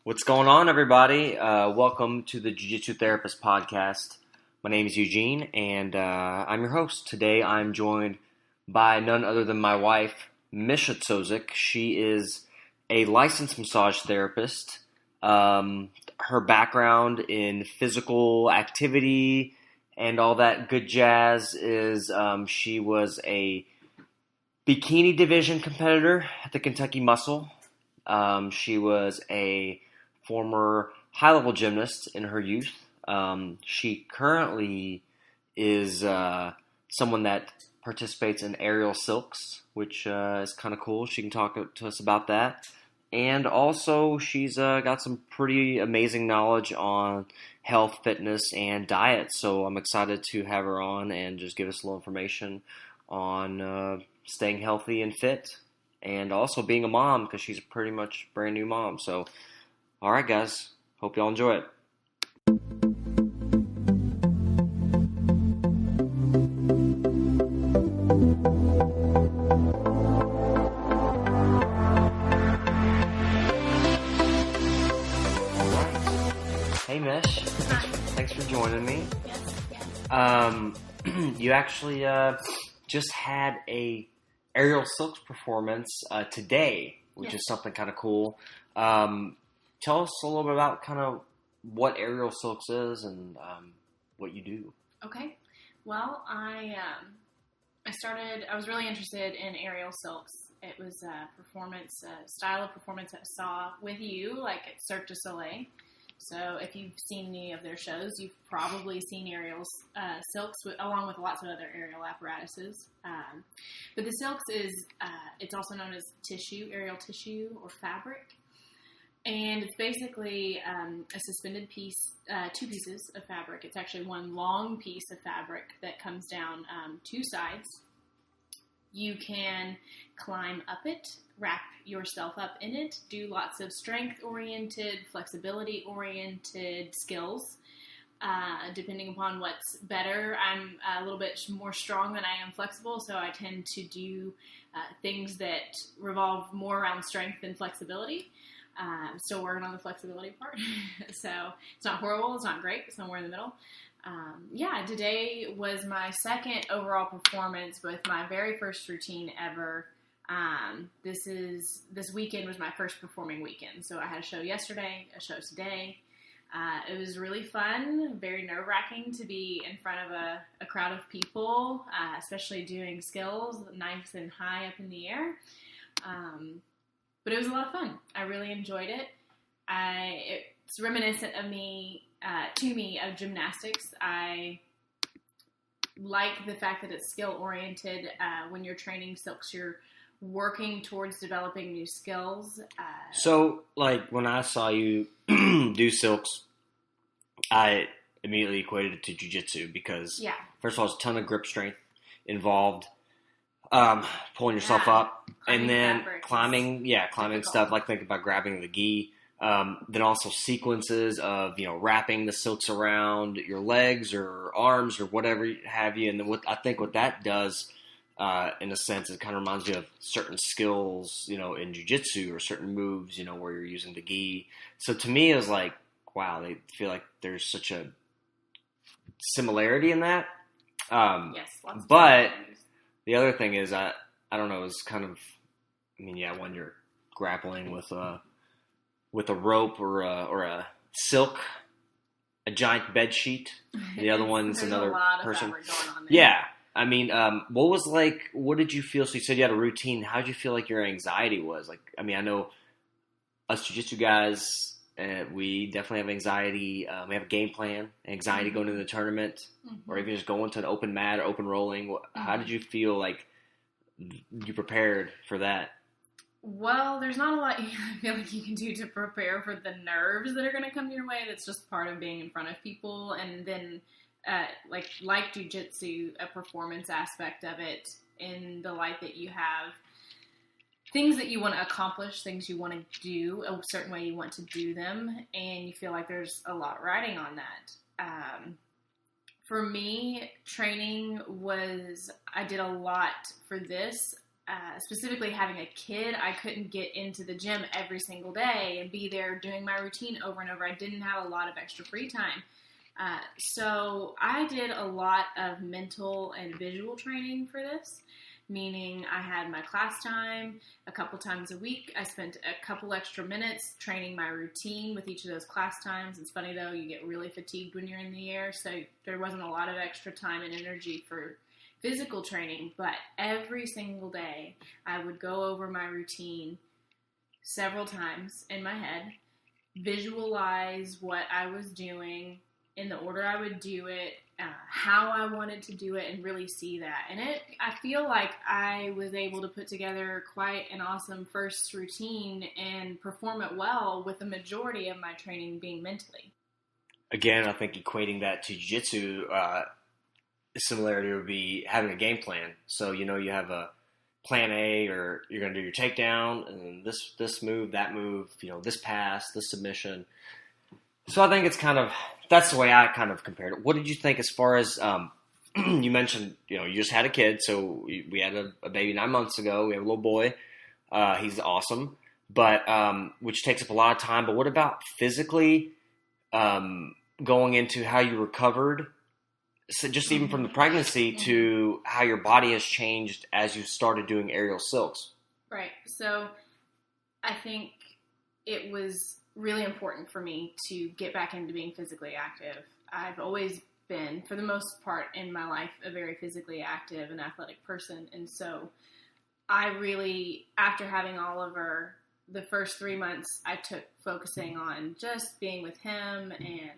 What's going on, everybody? Welcome to the Jiu-Jitsu Therapist Podcast. My name is Eugene, and I'm your host. Today, I'm joined by none other than my wife, Misha Tsozik. She is a licensed massage therapist. Her background in physical activity and all that good jazz is she was a bikini division competitor at the Kentucky Muscle. She was a former high-level gymnast in her youth. She currently is someone that participates in aerial silks, which is kind of cool. She can talk to us about that. And also, she's got some pretty amazing knowledge on health, fitness, and diet. So I'm excited to have her on and just give us a little information on staying healthy and fit. And also being a mom, because she's a pretty much brand new mom. So, all right, guys. Hope y'all enjoy it. Hey, Mish. Hi. Thanks for joining me. Yes. You actually just had a aerial silks performance today, which is something kind of cool. Tell us a little bit about kind of what aerial silks is and what you do. Okay. Well, I was really interested in aerial silks. It was a performance, style of performance I saw with you, like at Cirque du Soleil. So if you've seen any of their shows, you've probably seen aerial silks along with lots of other aerial apparatuses. But the silks it's also known as tissue, aerial tissue or fabric. And it's basically a suspended piece, two pieces of fabric. It's actually one long piece of fabric that comes down two sides. You can climb up it, wrap yourself up in it, do lots of strength-oriented, flexibility-oriented skills, depending upon what's better. I'm a little bit more strong than I am flexible, so I tend to do things that revolve more around strength than flexibility. I'm still working on the flexibility part, so it's not horrible, it's not great, it's somewhere in the middle. Today was my second overall performance with my very first routine ever. This weekend was my first performing weekend. So I had a show yesterday, a show today. It was really fun, very nerve-wracking to be in front of a crowd of people, especially doing skills, nice and high up in the air. But it was a lot of fun. I really enjoyed it. It's reminiscent of of gymnastics. I like the fact that it's skill-oriented. When you're training silks, you're working towards developing new skills. So, like, when I saw you do silks, I immediately equated it to jiu-jitsu because, first of all, there's a ton of grip strength involved, pulling yourself up, and then climbing stuff, like think about grabbing the gi. Then also sequences of, wrapping the silks around your legs or arms or whatever have you. And then what that does, in a sense, it kind of reminds you of certain skills, in jiu-jitsu or certain moves, where you're using the gi. So to me, it was like, wow, they feel like there's such a similarity in that. Yes, lots of but similarities. The other thing is, I don't know, it's kind of, when you're grappling with a rope or a silk, a giant bed sheet. The other one's another person. There's a lot of fabric going on there. Yeah. What did you feel? So you said you had a routine. How did you feel like your anxiety was? I know us jiu-jitsu guys, we definitely have anxiety. We have a game plan, anxiety going into the tournament, or even just going to an open mat or open rolling. How did you feel like you prepared for that? Well, there's not a lot I feel like you can do to prepare for the nerves that are going to come your way. That's just part of being in front of people. And then, like jiu-jitsu, a performance aspect of it in the light that you have things that you want to accomplish, things you want to do, a certain way you want to do them, and you feel like there's a lot riding on that. For me, training I did a lot for this specifically having a kid, I couldn't get into the gym every single day and be there doing my routine over and over. I didn't have a lot of extra free time. So I did a lot of mental and visual training for this, meaning I had my class time a couple times a week. I spent a couple extra minutes training my routine with each of those class times. It's funny though, you get really fatigued when you're in the air, so there wasn't a lot of extra time and energy for physical training, but every single day I would go over my routine several times in my head, visualize what I was doing, in the order I would do it, how I wanted to do it, and really see that. And I feel like I was able to put together quite an awesome first routine and perform it well, with the majority of my training being mentally. Again, I think equating that to jiu-jitsu, similarity would be having a game plan. So, you have a plan A, or you're going to do your takedown, and this move, that move, this pass, this submission. So I think it's that's the way I kind of compared it. What did you think as far as, you mentioned, you just had a kid, so we had a baby 9 months ago. We have a little boy. He's awesome, but which takes up a lot of time. But what about physically going into how you recovered? So just even from the pregnancy to how your body has changed as you started doing aerial silks. Right. So I think it was really important for me to get back into being physically active. I've always been, for the most part in my life, a very physically active and athletic person. And so I really, after having Oliver, the first 3 months I took focusing on just being with him. And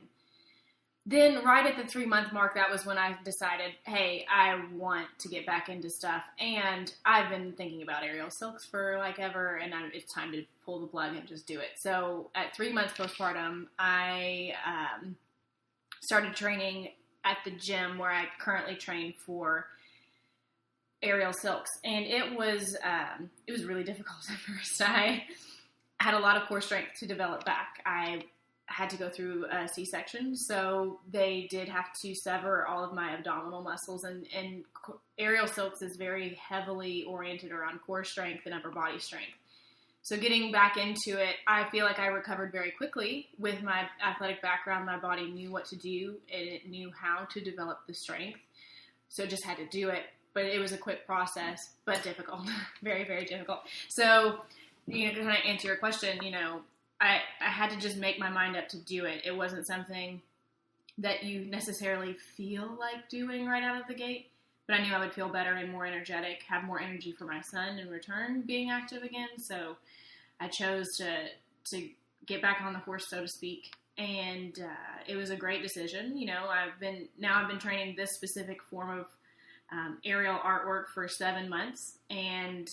then right at the 3-month mark, that was when I decided, hey, I want to get back into stuff. And I've been thinking about aerial silks for ever, and it's time to pull the plug and just do it. So at 3 months postpartum, I started training at the gym where I currently train for aerial silks. And it was really difficult at first. I had a lot of core strength to develop back. I had to go through a C-section, so they did have to sever all of my abdominal muscles, and aerial silks is very heavily oriented around core strength and upper body strength. So getting back into it, I feel like I recovered very quickly. With my athletic background, my body knew what to do, and it knew how to develop the strength, so just had to do it. But it was a quick process, but difficult. Very, very difficult. So, to kind of answer your question, I had to just make my mind up to do it. It wasn't something that you necessarily feel like doing right out of the gate, but I knew I would feel better and more energetic, have more energy for my son in return being active again. So I chose to get back on the horse, so to speak. And it was a great decision. I've been training this specific form of aerial artwork for 7 months, and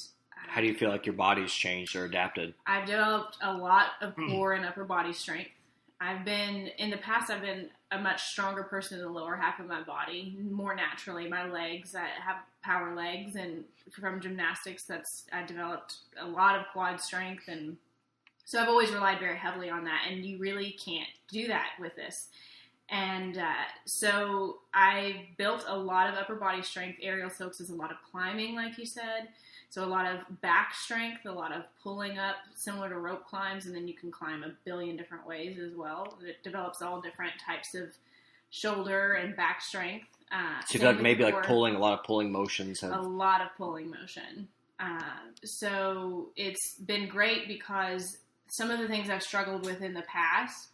how do you feel like your body's changed or adapted? I've developed a lot of core and upper body strength. In the past, I've been a much stronger person in the lower half of my body, more naturally. My legs, I have power legs, and from gymnastics, I developed a lot of quad strength, and so I've always relied very heavily on that, and you really can't do that with this. And so I built a lot of upper body strength. Aerial silks is a lot of climbing, like you said. So a lot of back strength, a lot of pulling up, similar to rope climbs, and then you can climb a billion different ways as well. It develops all different types of shoulder and back strength. So you feel like maybe a lot of pulling motions. A lot of pulling motion. So it's been great because some of the things I've struggled with in the past,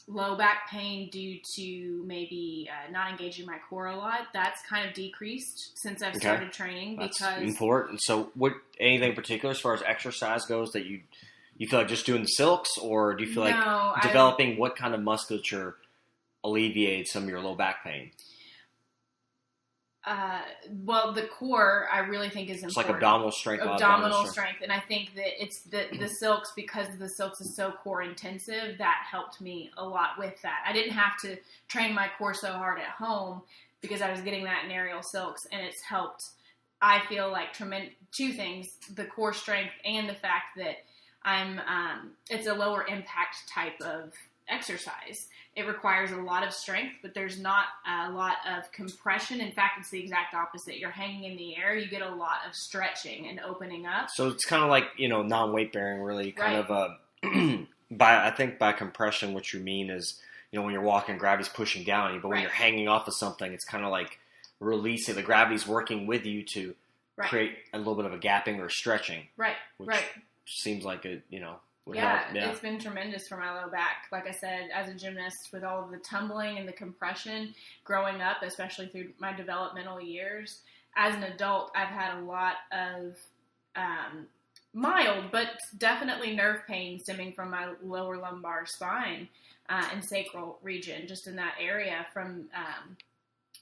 low back pain due to maybe not engaging my core a lot, that's kind of decreased since I've started training. That's important. So anything in particular as far as exercise goes that you feel like just doing the silks, or do you feel like developing what kind of musculature alleviates some of your low back pain? Well, the core, I really think is important. It's like abdominal strength. Abdominal strength. And I think that it's the silks, because the silks is so core intensive, that helped me a lot with that. I didn't have to train my core so hard at home because I was getting that in aerial silks, and it's helped, I feel like, two things: the core strength and the fact that it's a lower impact type of exercise. It requires a lot of strength, but there's not a lot of compression. In fact, it's the exact opposite. You're hanging in the air. You get a lot of stretching and opening up. So it's kind of like, non-weight bearing, really, kind of I think by compression, what you mean is, when you're walking, gravity's pushing down on you, but when you're hanging off of something, it's kind of like releasing. The gravity's working with you to create a little bit of a gapping or stretching. Which seems like it, would help. Yeah, it's been tremendous for my low back. Like I said, as a gymnast, with all of the tumbling and the compression growing up, especially through my developmental years, as an adult, I've had a lot of mild, but definitely nerve pain stemming from my lower lumbar spine and sacral region, just in that area from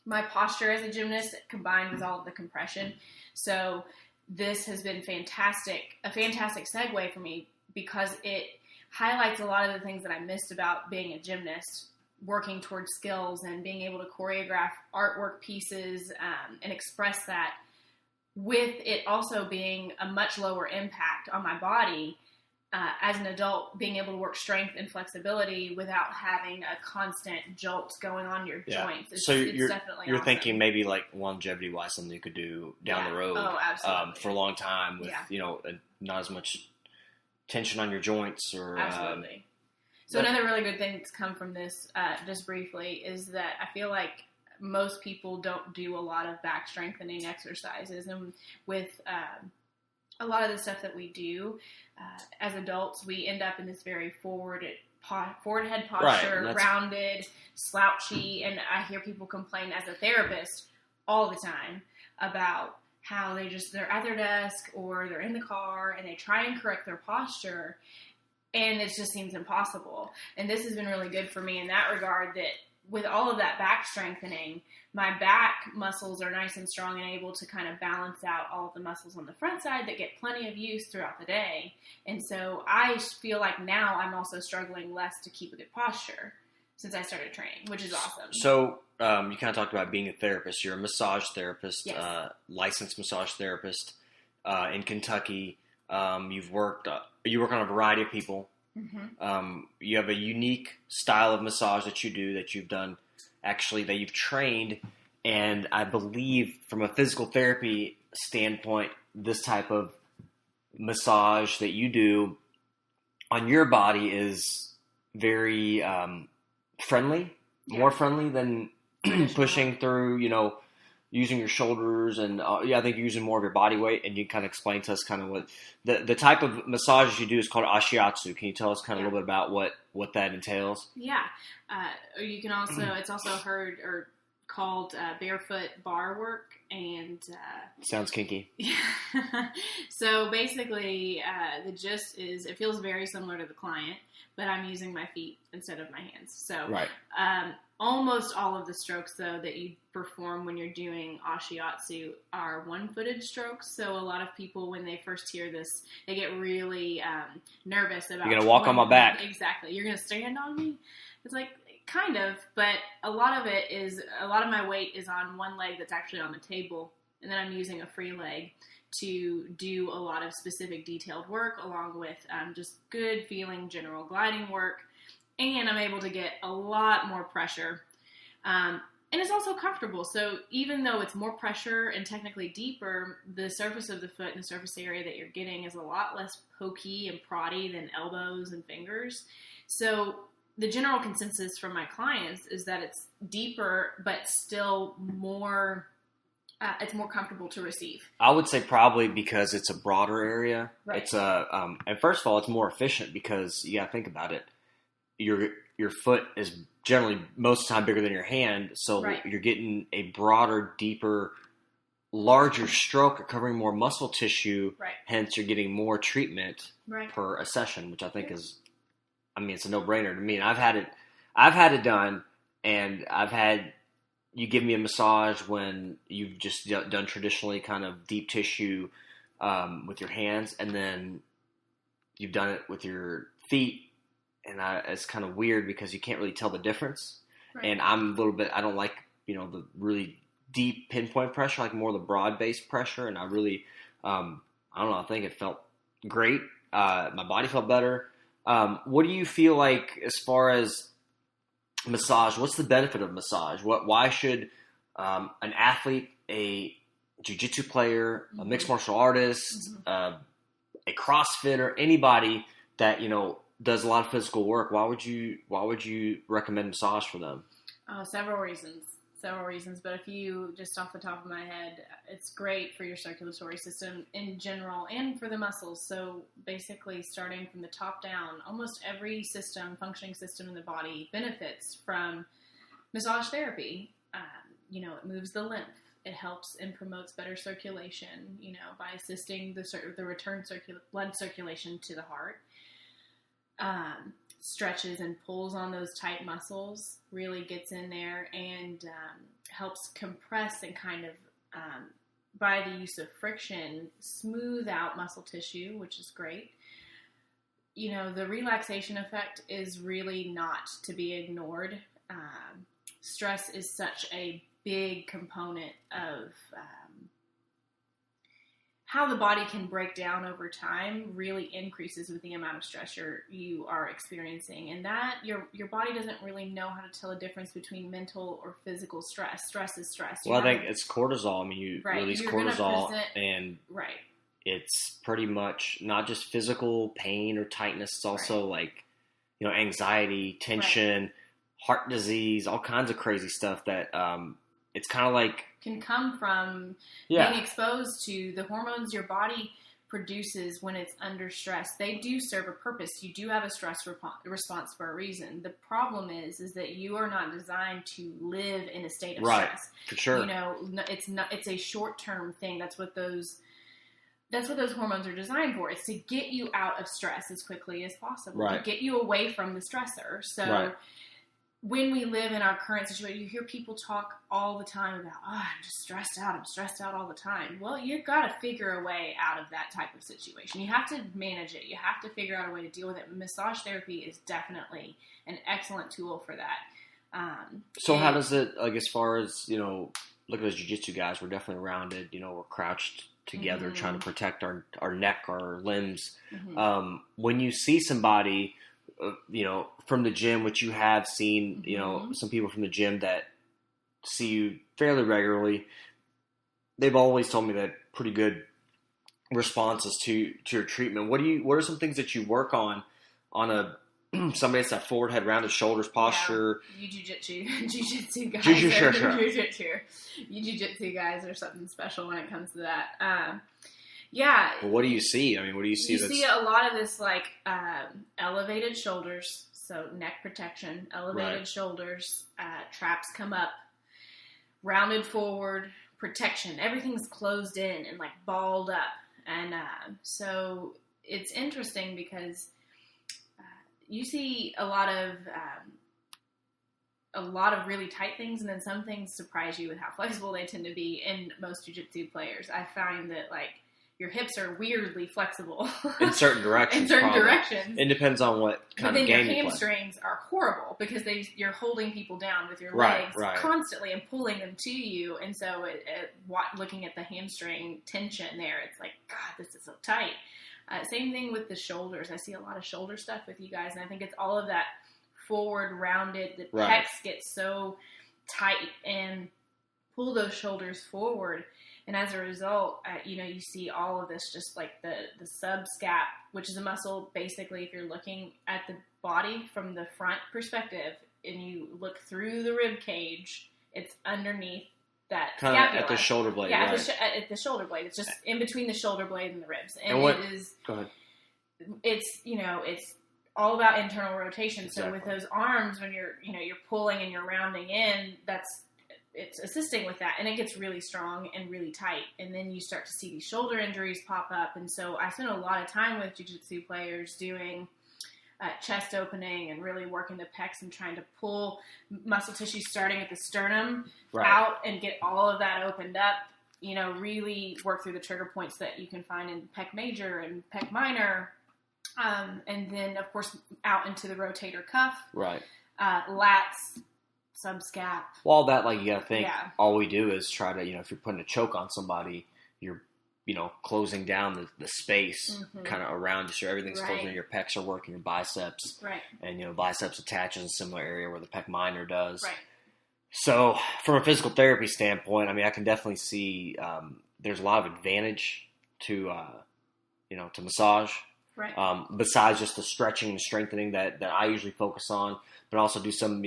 my posture as a gymnast combined with all of the compression. So this has been a fantastic segue for me, because it highlights a lot of the things that I missed about being a gymnast, working towards skills and being able to choreograph artwork pieces and express that, with it also being a much lower impact on my body as an adult, being able to work strength and flexibility without having a constant jolt going on your joints. It's definitely you're thinking maybe like longevity wise, something you could do down the road for a long time with not as much tension on your joints or absolutely. So another really good thing that's come from this, just briefly, is that I feel like most people don't do a lot of back strengthening exercises, and with a lot of the stuff that we do as adults, we end up in this very forward head posture, rounded, slouchy, and I hear people complain as a therapist all the time about how they're at their desk or they're in the car and they try and correct their posture, and it just seems impossible. And this has been really good for me in that regard, that with all of that back strengthening, my back muscles are nice and strong and able to kind of balance out all of the muscles on the front side that get plenty of use throughout the day. And so I feel like now I'm also struggling less to keep a good posture since I started training, which is awesome. So you kind of talked about being a therapist. You're a massage therapist, yes. Licensed massage therapist in Kentucky. You work on a variety of people. Mm-hmm. You have a unique style of massage that you do, that you've done, actually, that you've trained. And I believe from a physical therapy standpoint, this type of massage that you do on your body is very friendly, more friendly than pushing through, using your shoulders and I think you're using more of your body weight. And you kind of explain to us kind of what the type of massages you do is called shiatsu. Can you tell us kind of a little bit about what that entails? Yeah. You can also, it's also heard or called barefoot bar work, and sounds kinky. Yeah. So basically, the gist is it feels very similar to the client, but I'm using my feet instead of my hands. So almost all of the strokes, though, that you perform when you're doing shiatsu are one-footed strokes. So a lot of people, when they first hear this, they get really nervous about. You're gonna walk on my back. Exactly. You're gonna stand on me. It's like, kind of, but a lot of my weight is on one leg that's actually on the table, and then I'm using a free leg to do a lot of specific detailed work, along with just good feeling general gliding work, and I'm able to get a lot more pressure, and it's also comfortable. So even though it's more pressure and technically deeper, the surface of the foot and the surface area that you're getting is a lot less pokey and proddy than elbows and fingers. So the general consensus from my clients is that it's deeper, but still more, it's more comfortable to receive. I would say probably because it's a broader area. Right. It's and first of all, it's more efficient because you gotta think about it. Your foot is generally most of the time bigger than your hand, so you're getting a broader, deeper, larger stroke, covering more muscle tissue. Right. Hence, you're getting more treatment per a session, which I think is. I mean, it's a no-brainer to me. And I've had it done, and I've had you give me a massage when you've just done traditionally kind of deep tissue with your hands, and then you've done it with your feet, and it's kind of weird because you can't really tell the difference. Right. And I'm a little bit, I don't like, the really deep pinpoint pressure, like more the broad-based pressure, and I really, I don't know, I think it felt great. My body felt better. What do you feel like as far as massage? What's the benefit of massage? Why should an athlete, a jiu-jitsu player, a mixed martial artist, a CrossFitter, anybody that does a lot of physical work, why would you recommend massage for them? Several reasons. But if you, just off the top of my head, it's great for your circulatory system in general and for the muscles. So basically, starting from the top down, almost every functioning system in the body benefits from massage therapy. It moves the lymph. It helps and promotes better circulation, by assisting the return blood circulation to the heart. Stretches and pulls on those tight muscles, really gets in there and helps compress and kind of, by the use of friction, smooth out muscle tissue, which is great. The relaxation effect is really not to be ignored. Stress is such a big component of how the body can break down over time. Really increases with the amount of stress you are experiencing, and that your body doesn't really know how to tell a difference between mental or physical stress. Stress is stress. Well, I think it's cortisol. I mean, you release cortisol, and right. It's pretty much not just physical pain or tightness. It's also anxiety, tension, heart disease, all kinds of crazy stuff that it's kind of like can come from being exposed to the hormones your body produces when it's under stress. They do serve a purpose. You do have a stress response for a reason. The problem is that you are not designed to live in a state of stress. For sure. It's a short-term thing. That's what those hormones are designed for. It's to get you out of stress as quickly as possible, to get you away from the stressor. So when we live in our current situation, you hear people talk all the time about, I'm just stressed out. I'm stressed out all the time. Well, you've got to figure a way out of that type of situation. You have to manage it. You have to figure out a way to deal with it. Massage therapy is definitely an excellent tool for that. So how does it, as far as, look at those jiu-jitsu guys, we're definitely rounded, we're crouched together trying to protect our neck, our limbs. When you see somebody, from the gym, which you have seen, some people from the gym that see you fairly regularly, they've always told me that pretty good responses to your treatment. What are some things that you work on somebody that's that forward head, rounded shoulders posture? You jiu-jitsu guys. Sure. You jiu-jitsu guys are something special when it comes to that. Well, what do you see? I mean, what do you see? You see a lot of this, elevated shoulders, so neck protection, elevated shoulders, traps come up, rounded forward, protection. Everything's closed in and, balled up. And so it's interesting because you see a lot of really tight things, and then some things surprise you with how flexible they tend to be in most jiu-jitsu players. I find that, your hips are weirdly flexible. In certain directions. Directions. It depends on what kind of game you play. But then your hamstrings are horrible because you're holding people down with your legs constantly and pulling them to you. And so looking at the hamstring tension there, it's like, God, this is so tight. Same thing with the shoulders. I see a lot of shoulder stuff with you guys, and I think it's all of that forward rounded. The pecs get so tight and pull those shoulders forward. And as a result, you see all of this, just the subscap, which is a muscle. Basically, if you're looking at the body from the front perspective and you look through the rib cage, it's underneath that scapula. Kind of at the shoulder blade. Yeah, at the shoulder blade. It's just in between the shoulder blade and the ribs. And it is. Go ahead. It's all about internal rotation. Exactly. So with those arms, when you're pulling and you're rounding in, it's assisting with that, and it gets really strong and really tight, and then you start to see these shoulder injuries pop up. And so I spend a lot of time with jiu-jitsu players doing chest opening and really working the pecs and trying to pull muscle tissue starting at the sternum out and get all of that opened up, really work through the trigger points that you can find in pec major and pec minor, and then of course out into the rotator cuff, lats, subscap. Well, all that, you gotta think, all we do is try to, if you're putting a choke on somebody, you're closing down the space kind of around you, so everything's closing. Your pecs are working, your biceps, and biceps attaches in a similar area where the pec minor does. Right. So from a physical therapy standpoint, I mean, I can definitely see there's a lot of advantage to to massage. Right. Besides just the stretching and strengthening that I usually focus on, but also do some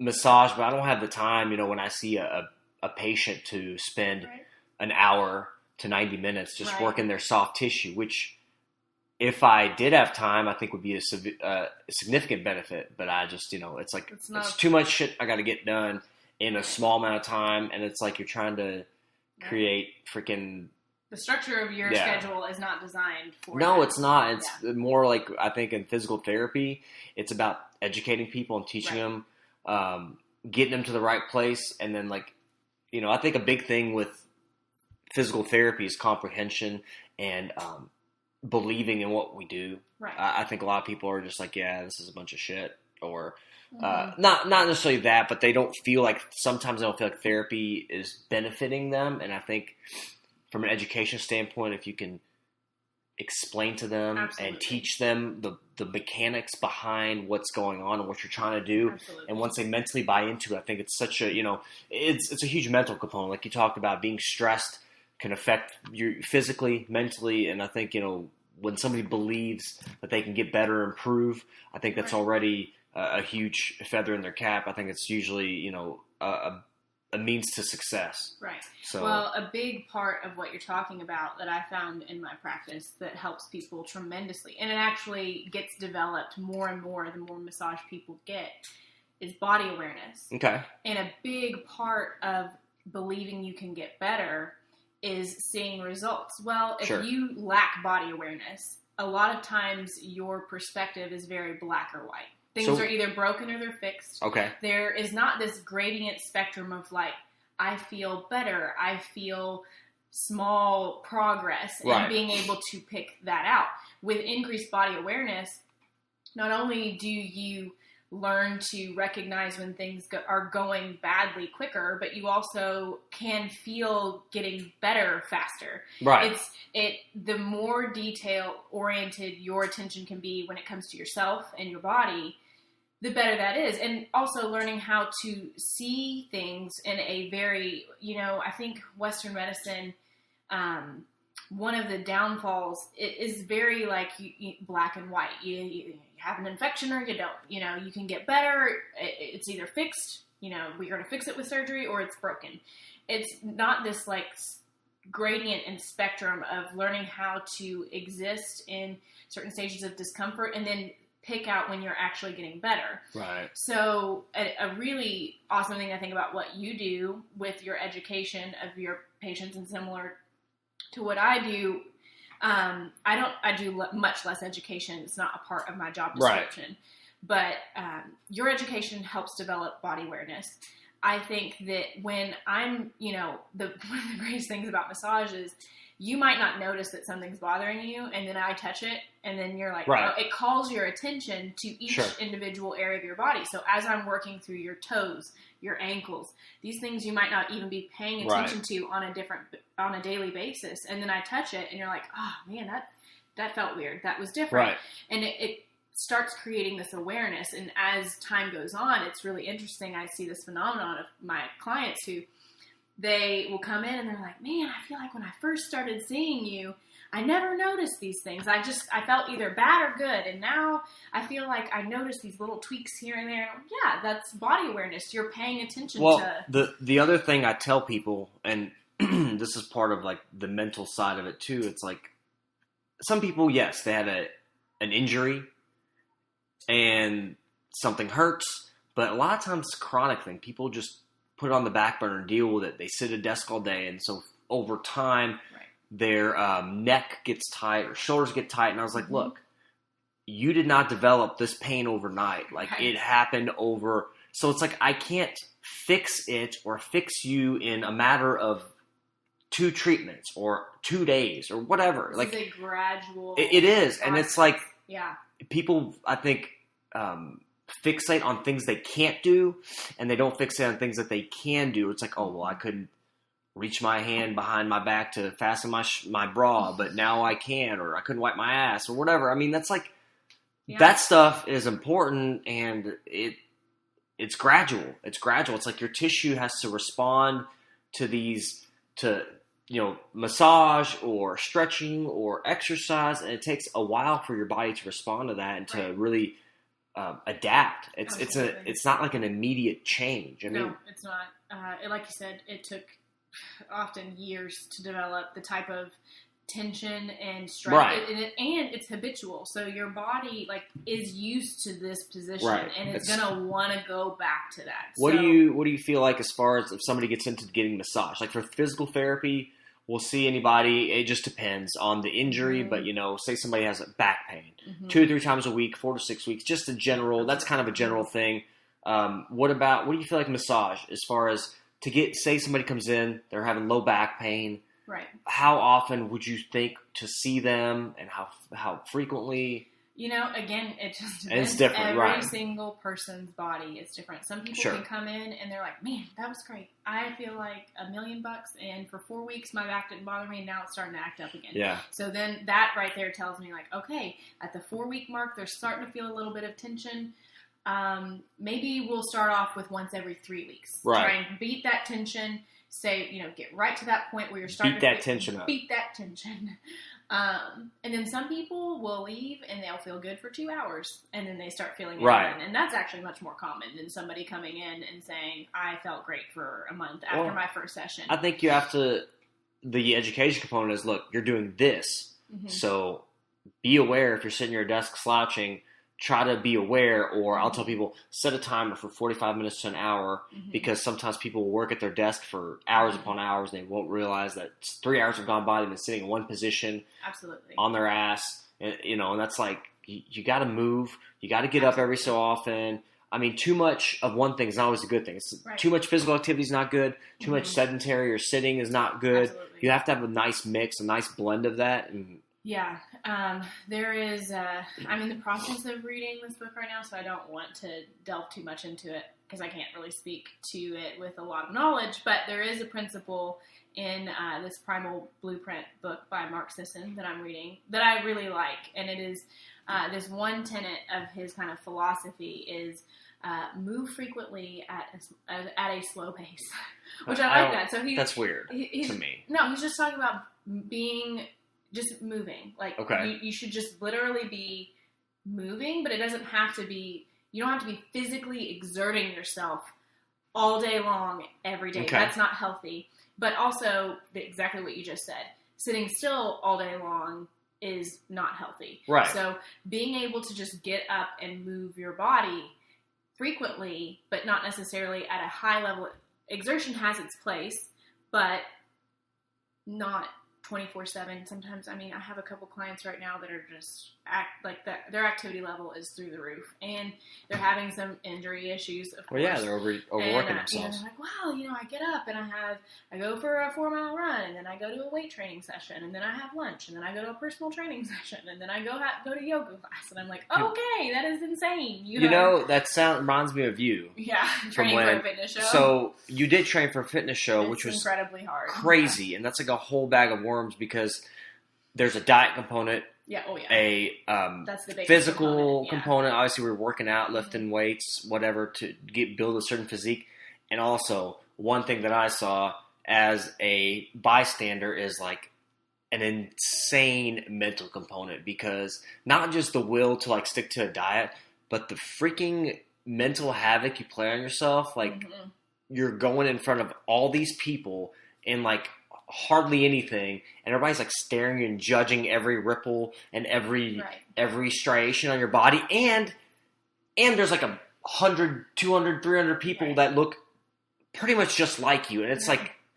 massage. But I don't have the time, when I see a patient to spend an hour to 90 minutes just working their soft tissue, which if I did have time, I think would be a significant benefit. But I just, it's too much shit I got to get done in a small amount of time. And it's like you're trying to create freaking... The structure of your schedule is not designed for No, that. It's not. It's more like, I think in physical therapy, it's about educating people and teaching them, getting them to the right place. And then I think a big thing with physical therapy is comprehension and believing in what we do. Right. I think a lot of people are just like, yeah, this is a bunch of shit. Or not necessarily that, but sometimes they don't feel like therapy is benefiting them. And I think from an education standpoint, if you can explain to them and teach them the mechanics behind what's going on and what you're trying to do. Absolutely. And once they mentally buy into it, I think it's such a, it's a huge mental component. Like you talked about, being stressed can affect you physically, mentally. And I think, when somebody believes that they can get better, improve, I think that's already a huge feather in their cap. I think it's usually, a means to success. Right. So, well, a big part of what you're talking about that I found in my practice that helps people tremendously, and it actually gets developed more and more the more massage people get, is body awareness. Okay. And a big part of believing you can get better is seeing results. Well, if you lack body awareness, a lot of times your perspective is very black or white. Things are either broken or they're fixed. Okay. There is not this gradient spectrum of I feel better, I feel small progress, and being able to pick that out. With increased body awareness, not only do you learn to recognize when things are going badly quicker, but you also can feel getting better faster. Right. The more detail oriented your attention can be when it comes to yourself and your body, the better that is. And also learning how to see things in a very, I think Western medicine, one of the downfalls is very black and white. You have an infection or you don't. You can get better. It's either fixed, we're going to fix it with surgery, or it's broken. It's not this gradient and spectrum of learning how to exist in certain stages of discomfort and then pick out when you're actually getting better. Right. So a really awesome thing I think about what you do with your education of your patients, and similar to what I do, I do much less education. It's not a part of my job description. Right. But your education helps develop body awareness. I think that when I'm, one of the greatest things about massage is you might not notice that something's bothering you, and then I touch it, and then you're like, oh, it calls your attention to each individual area of your body. So as I'm working through your toes, your ankles, these things you might not even be paying attention to on a daily basis, and then I touch it, and you're like, oh man, that felt weird. That was different. Right. And it starts creating this awareness, and as time goes on, it's really interesting. I see this phenomenon of my clients who they will come in and they're like, man, I feel like when I first started seeing you, I never noticed these things. I felt either bad or good. And now I feel like I notice these little tweaks here and there. Yeah, that's body awareness. You're paying attention to... the other thing I tell people, and this is part of the mental side of it too, it's some people, yes, they had an injury and something hurts, but a lot of times it's a chronic thing. People just put it on the back burner and deal with it. They sit at a desk all day, and so over time, their neck gets tight or shoulders get tight. And I was like, look, you did not develop this pain overnight. It happened over. So it's I can't fix it or fix you in a matter of 2 treatments or 2 days or whatever. It's a gradual. It is, process. And it's people, I think, fixate on things they can't do, and they don't fixate on things that they can do. It's oh, well, I couldn't reach my hand behind my back to fasten my bra, but now I can't, or I couldn't wipe my ass, or whatever. I mean, that's like, that stuff is important, and it's gradual. It's gradual. It's like your tissue has to respond to massage or stretching or exercise, and it takes a while for your body to respond to that and to really adapt. It's not like an immediate change. No, it's not. Like you said, it took often years to develop the type of tension and stress, right. and it's habitual. So your body is used to this position, right. and it's gonna want to go back to that. What do you feel like as far as if somebody gets into getting massage? Like for physical therapy, we'll see anybody. It just depends on the injury, but say somebody has back pain 2 to 3 times a week, 4 to 6 weeks, just a general. That's kind of a general thing. What do you feel like massage as far as to get? Say somebody comes in, they're having low back pain. Right. How often would you think to see them, and how frequently? Again, it just depends. It's different, Every single person's body is different. Some people Sure. can come in and they're like, man, that was great. I feel like $1 million, and for 4 weeks my back didn't bother me, and now it's starting to act up again. Yeah. So then that right there tells me okay, at the 4-week mark, they're starting to feel a little bit of tension. Maybe we'll start off with once every 3 weeks. Right. Try and beat that tension. Say, get right to that point where you're starting beat to that tension up. Beat that tension. And then some people will leave and they'll feel good for 2 hours, and then they start feeling it right. again. And that's actually much more common than somebody coming in and saying, I felt great for a month after my first session. I think you have to, the education component is, look, you're doing this. Mm-hmm. So be aware if you're sitting at your desk slouching, try to be aware, or I'll tell people, set a timer for 45 minutes to an hour, because sometimes people will work at their desk for hours upon hours, and they won't realize that 3 hours have gone by, they've been sitting in one position on their ass, and that's like, you got to move, you got to get up every so often. I mean, too much of one thing is not always a good thing. Too much physical activity is not good. Too much sedentary or sitting is not good. Absolutely. You have to have a nice mix, a nice blend of that, and yeah, there is, I'm in the process of reading this book right now, so I don't want to delve too much into it because I can't really speak to it with a lot of knowledge, but there is a principle in this Primal Blueprint book by Mark Sisson that I'm reading that I really like, and it is this one tenet of his kind of philosophy is move frequently at a slow pace, which I like that. So that's weird to me. No, he's just talking about just moving. Okay. You should just literally be moving, but it doesn't have to be, you don't have to be physically exerting yourself all day long, every day. Okay. That's not healthy. But also, exactly what you just said, sitting still all day long is not healthy. Right. So being able to just get up and move your body frequently, but not necessarily at a high level, exertion has its place, but not 24/7. Sometimes, I have a couple clients right now that are just their activity level is through the roof, and they're having some injury issues, of course. Well, yeah, they're overworking themselves. They're like, wow, I get up and I go for a 4-mile run, and then I go to a weight training session, and then I have lunch, and then I go to a personal training session, and then I go to yoga class, and I'm like, okay, that is insane. That reminds me of you. Yeah, training for a fitness show. So you did train for a fitness show, which was incredibly hard, crazy, and that's like a whole bag of worms because there's a diet component. Yeah, oh yeah. That's the physical component. Obviously, we're working out, lifting weights, whatever, to build a certain physique. And also, one thing that I saw as a bystander is like an insane mental component, because not just the will to stick to a diet, but the freaking mental havoc you play on yourself. You're going in front of all these people and hardly anything, and everybody's staring and judging every ripple and every striation on your body, and there's 100, 200, 300 people that look pretty much just like you, and it's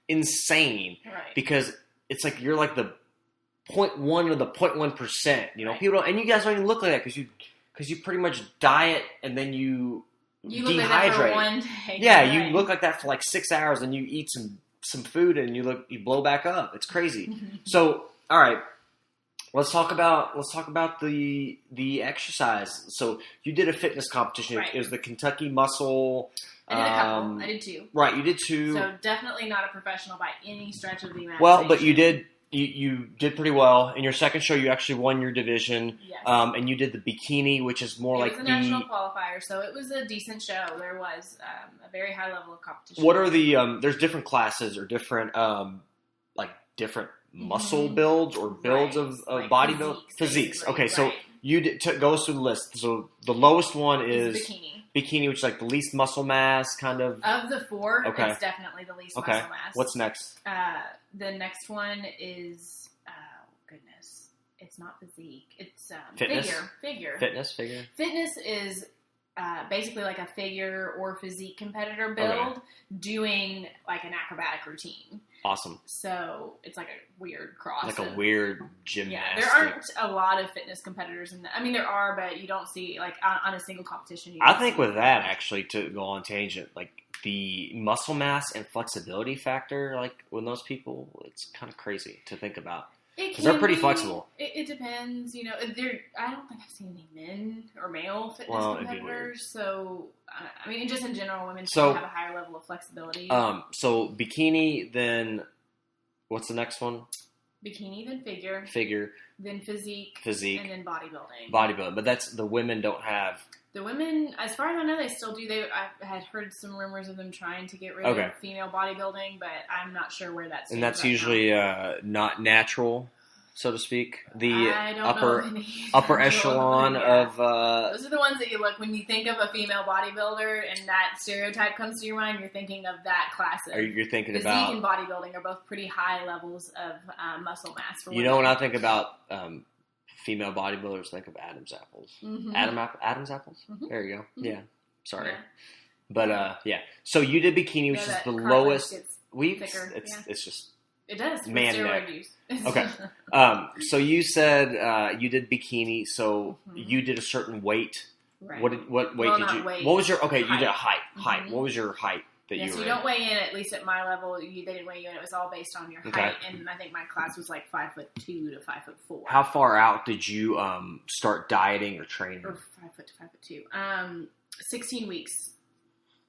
insane, because it's you're the 0.1 of the 0.1%, people don't, and you guys don't even look like that because you pretty much diet and then you look dehydrate. Like that for one day. Yeah, you look like that for 6 hours, and you eat some food and you blow back up. It's crazy. So, all right. Let's talk about the exercise. So you did a fitness competition. Right. It was the Kentucky Muscle. I did a couple. I did 2. Right, you did 2. So definitely not a professional by any stretch of the imagination. Well, but you did pretty well. In your second show, you actually won your division. Yes. And you did the bikini, which is more like it was a national qualifier, so it was a decent show. There was a very high level of competition. What are the there's different classes or different different muscle builds or builds of like body build physiques. Okay, so you did go us through the list. So the lowest one is bikini, which is like the least muscle mass, kind of. Of the 4, okay. It's definitely the least okay. muscle mass. What's next? The next one is goodness, it's not physique. It's fitness? Figure. Figure. Fitness is basically like a figure or physique competitor build doing like an acrobatic routine. Awesome. So it's like a weird cross. Like a weird gymnastic. Yeah, there aren't a lot of fitness competitors in that. I mean, there are, but you don't see, like, on a single competition. I think with that, actually, to go on tangent, like, the muscle mass and flexibility factor, like, with those people, it's kind of crazy to think about. Because they're pretty flexible. It depends, I don't think I've seen any men or male fitness competitors. So, I mean, just in general, women tend to have a higher level of flexibility. So bikini, then what's the next one? Bikini, then figure. Figure. Then physique. And then bodybuilding. But that's the women don't have. The women, as far as I know, they still do. I had heard some rumors of them trying to get rid of female bodybuilding, but I'm not sure where that's. And that's usually not natural, so to speak. The upper echelon of. Those are the ones that you look when you think of a female bodybuilder, and that stereotype comes to your mind. You're thinking of that class. You're thinking physique about and bodybuilding are both pretty high levels of muscle mass. For women. When I think about. Female bodybuilders, think of Adam's apples. Mm-hmm. Adam's apples? Mm-hmm. There you go. Mm-hmm. Yeah. Sorry. Yeah. But, yeah. So you did bikini, which is the lowest. It's just. It does. Man neck. Okay. So you said you did bikini, so you did a certain weight. Right. What weight did you? Weight. What was your? Okay, height. You did a height. Mm-hmm. Height. What was your height? So you don't weigh in, at least at my level. They didn't weigh you in. It was all based on your height, and I think my class was like 5'2" to 5'4". How far out did you start dieting or training? Or 5'0" to 5'2". 16 weeks,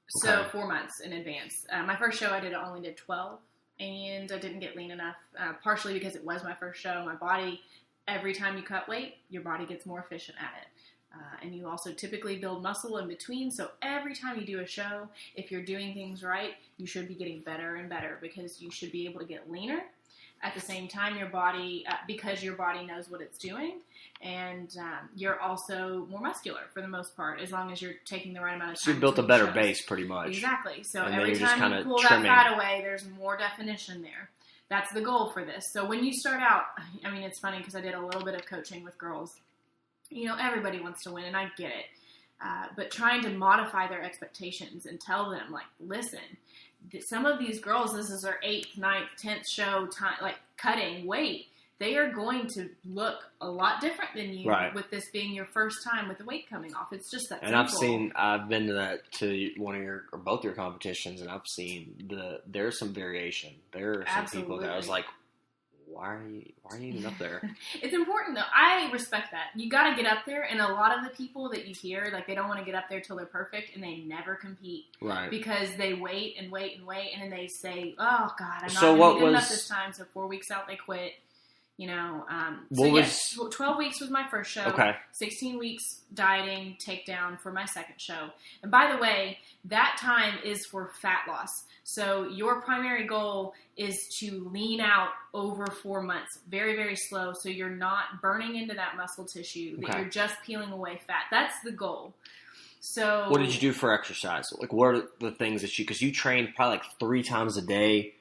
so 4 months in advance. My first show I only did 12, and I didn't get lean enough. Partially because it was my first show. My body, every time you cut weight, your body gets more efficient at it. And you also typically build muscle in between, so every time you do a show, if you're doing things right, you should be getting better and better because you should be able to get leaner. At the same time, your body, because your body knows what it's doing, and you're also more muscular for the most part, as long as you're taking the right amount of time. So you built a better base, pretty much. Exactly. So every time you pull that fat away, there's more definition there. That's the goal for this. So when you start out, I mean, it's funny because I did a little bit of coaching with girls. Everybody wants to win, and I get it. But trying to modify their expectations and tell them, like, listen, some of these girls, this is their 8th, 9th, 10th show time, like, cutting weight. They are going to look a lot different than you with this being your first time with the weight coming off. It's just that simple. And I've been to one of your, or both your competitions, and I've seen there's some variation. There are some people that I was like, why are you even up there? It's important, though. I respect that. You got to get up there, and a lot of the people that you hear, like, they don't want to get up there till they're perfect, and they never compete. Right. Because they wait, and then they say, oh, God, I'm not going to be good enough this time, so 4 weeks out, they quit. 12 weeks was my first show. Okay. 16 weeks dieting, takedown for my second show. And by the way, that time is for fat loss. So your primary goal is to lean out over 4 months, very, very slow, so you're not burning into that muscle tissue, that you're just peeling away fat. That's the goal. So what did you do for exercise? Like, what are the things that because you trained probably like 3 times a day?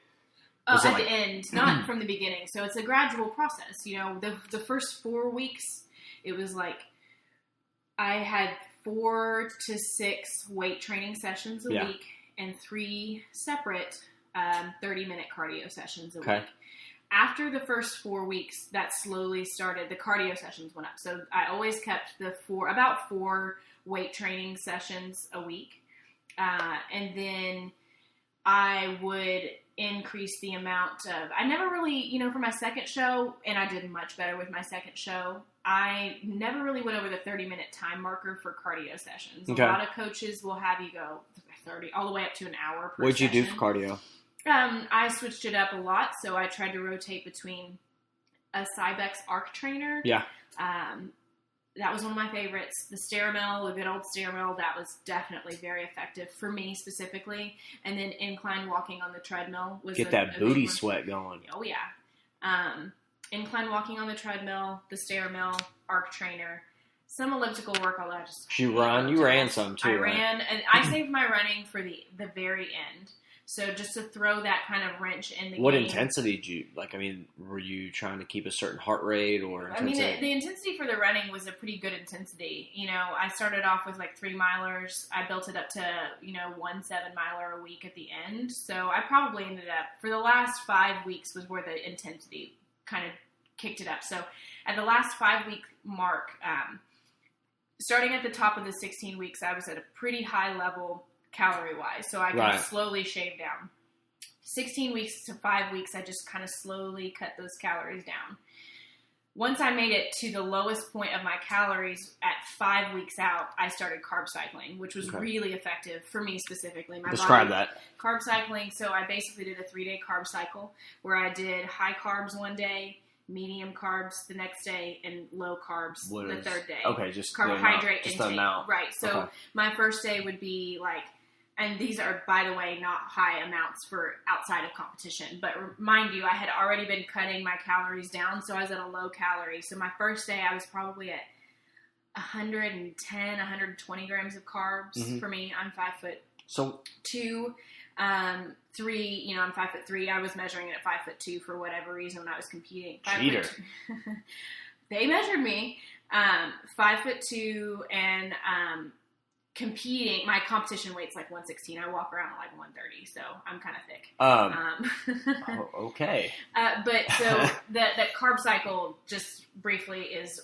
At the end, not from the beginning. So it's a gradual process. The first 4 weeks, it was like I had 4 to 6 weight training sessions a week and 3 separate 30-minute cardio sessions a week. After the first 4 weeks, that slowly started. The cardio sessions went up. So I always kept about 4 weight training sessions a week. And then I would increase the amount of, I never really, for my second show, and I did much better with my second show, I never really went over the 30-minute time marker for cardio sessions. Okay. A lot of coaches will have you go 30, all the way up to an hour per What'd you session. do for cardio? I switched it up a lot, so I tried to rotate between a Cybex arc trainer. Yeah. That was one of my favorites. The stair mill, a good old stair mill, that was definitely very effective for me specifically. And then incline walking on the treadmill was Get that booty sweat going. Oh yeah. Incline walking on the treadmill, the stair mill, arc trainer, some elliptical work. Although I just You ran some too. I right? ran, and I saved my running for the very end. So just to throw that kind of wrench in the game. What intensity did you, were you trying to keep a certain heart rate or intensity? I mean, the intensity for the running was a pretty good intensity. I started off with 3 milers. I built it up to, 1 7-miler a week at the end. So I probably ended up, for the last 5 weeks was where the intensity kind of kicked it up. So at the last 5-week mark, starting at the top of the 16 weeks, I was at a pretty high level calorie-wise, so I could slowly shave down. 16 weeks to 5 weeks, I just kind of slowly cut those calories down. Once I made it to the lowest point of my calories at 5 weeks out, I started carb cycling, which was really effective for me specifically. Describe that. Carb cycling, so I basically did a 3-day carb cycle where I did high carbs one day, medium carbs the next day, and low carbs the third day. Okay, just carbohydrate intake. The amount. Right, so my first day would be and these are, by the way, not high amounts for outside of competition. But mind you, I had already been cutting my calories down, so I was at a low calorie. So my first day, I was probably at 110, 120 grams of carbs. For me, I'm 5'2". 3, I'm 5'3". I was measuring it at 5'2" for whatever reason when I was competing. Cheater. They measured me 5'2", and competing, my competition weight's 116. I walk around at 130, so I'm kind of thick. Okay. But so that carb cycle, just briefly, is,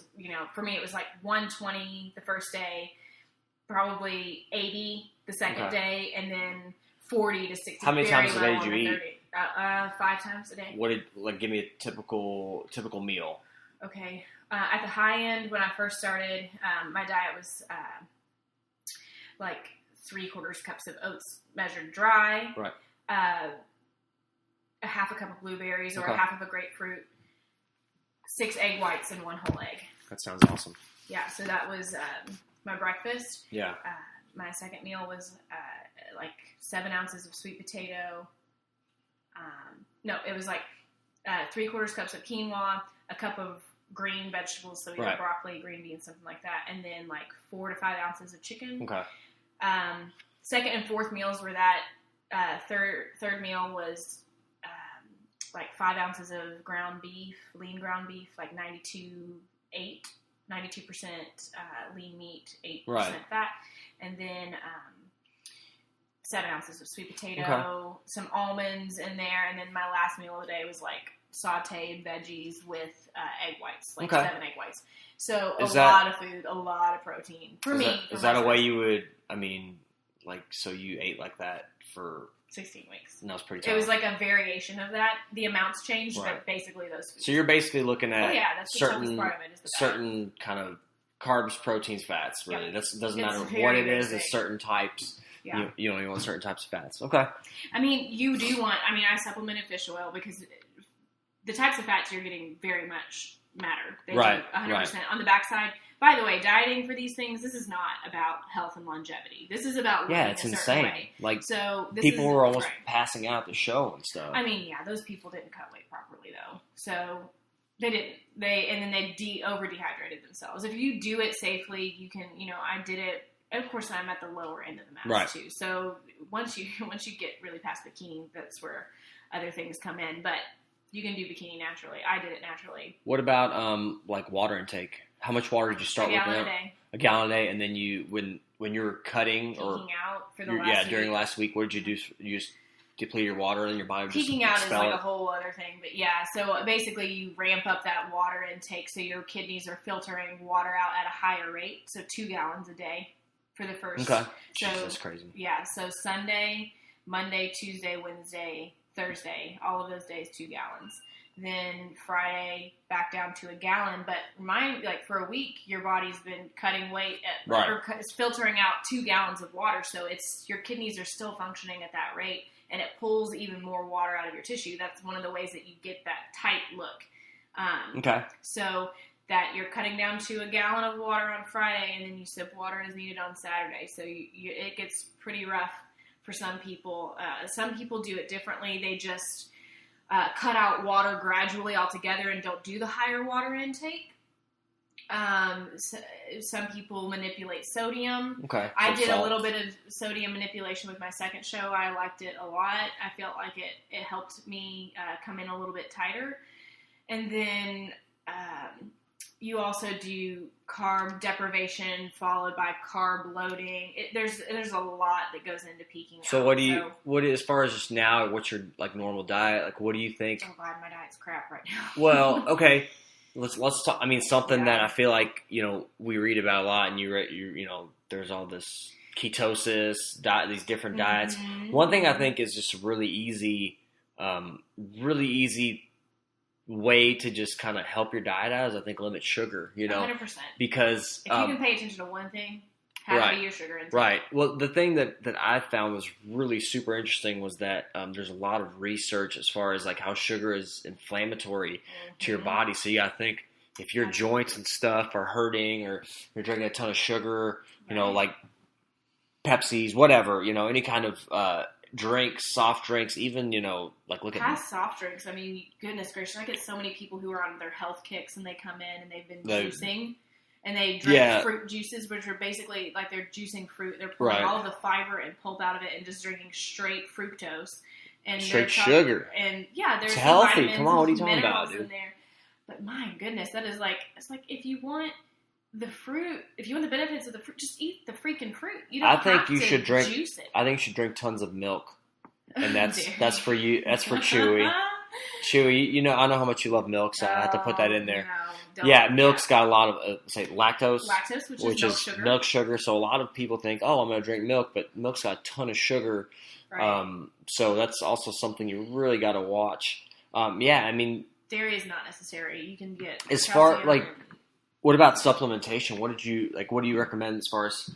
for me it was 120 the first day, probably 80 the second day, and then 40 to 60. How many times a day did you eat? 5 times a day. What did, give me a typical meal? Okay. At the high end, when I first started, my diet was 3/4 cups of oats measured dry. Right. A half a cup of blueberries or a half of a grapefruit. 6 egg whites and 1 whole egg. That sounds awesome. Yeah, so that was my breakfast. Yeah. My second meal was 7 ounces of sweet potato. No, it was 3/4 cups of quinoa, a cup of green vegetables, so either broccoli, green beans, something like that, and then 4 to 5 ounces of chicken. Okay. Second and fourth meals were that. Third meal was 5 ounces of ground beef, lean ground beef, 92% lean meat, 8% fat, and then 7 ounces of sweet potato, some almonds in there, and then my last meal of the day was sauteed veggies with egg whites, 7 egg whites. So lot of food, a lot of protein. For me. Is that a way you would, so you ate like that for 16 weeks. And that was pretty tough. It was a variation of that. The amounts changed, but basically those foods. So you're basically looking at that's the toughest part of it, is the certain kind of carbs, proteins, fats, really. That doesn't matter what it is, it's certain types. Yeah. You only want certain types of fats. Okay. You do want, I supplemented fish oil because the types of fats you're getting very much matter. They do 100%. On the backside, by the way, dieting for these things, this is not about health and longevity. This is about looking it's a certain insane. way. So people were almost passing out at the show and stuff. Those people didn't cut weight properly though. So they didn't. They over dehydrated themselves. If you do it safely, you can. I did it. Of course, I'm at the lower end of the mass too. So once you get really past bikini, that's where other things come in. But you can do bikini naturally. I did it naturally. What about water intake? How much water did you start with? A gallon a day, and then when you're cutting peaking or out for the last during last week, what did you do? You just deplete your water and your body peaking out is a whole other thing. But so basically you ramp up that water intake so your kidneys are filtering water out at a higher rate. So 2 gallons a day for the first. Okay. So that's crazy. Yeah. So Sunday, Monday, Tuesday, Wednesday, Thursday, all of those days, 2 gallons. Then Friday, back down to a gallon. But for a week, your body's been cutting weight or it's filtering out 2 gallons of water. So your kidneys are still functioning at that rate, and it pulls even more water out of your tissue. That's one of the ways that you get that tight look. So that you're cutting down to a gallon of water on Friday, and then you sip water as needed on Saturday. So it gets pretty rough for some people. Some people do it differently. They just cut out water gradually altogether and don't do the higher water intake. Some people manipulate sodium. Okay. I did a little bit of sodium manipulation with my second show. I liked it a lot. I felt like it helped me come in a little bit tighter. And then you also do carb deprivation followed by carb loading. There's a lot that goes into peaking. So what as far as just now, what's your normal diet? Like, what do you think? Oh God, my diet's crap right now. Well, okay. Let's talk. I mean, something that I feel like, we read about a lot, and there's all this ketosis diet, these different diets. One thing I think is just a really easy way to just kind of help your diet out is, I think, limit sugar, 100%. Because if you can pay attention to one thing, have your sugar intake. Right. Well, the thing that I found was really super interesting was that there's a lot of research as far as how sugar is inflammatory to your body. So I think if your joints and stuff are hurting, or you're drinking a ton of sugar, like Pepsis, whatever, any kind of drinks, soft drinks, even, look at soft drinks. I mean, goodness gracious, I get so many people who are on their health kicks and they come in and they've been juicing and they drink fruit juices, which are basically they're juicing fruit. They're pulling all of the fiber and pulp out of it and just drinking straight fructose and straight sugar. And there's healthy. Come on, what are you talking about, dude? In there. But my goodness, that is it's like if you want the fruit, if you want the benefits of the fruit, just eat the freaking fruit. You don't have to juice it. I think you should drink tons of milk, and that's for you. That's for Chewy. Chewy, I know how much you love milk, so I have to put that in there. Milk's got a lot of lactose, which is milk sugar. So a lot of people think, oh, I'm going to drink milk, but milk's got a ton of sugar. Right. So that's also something you really got to watch. I mean, dairy is not necessary. You can get as far what about supplementation? What do you recommend as far as?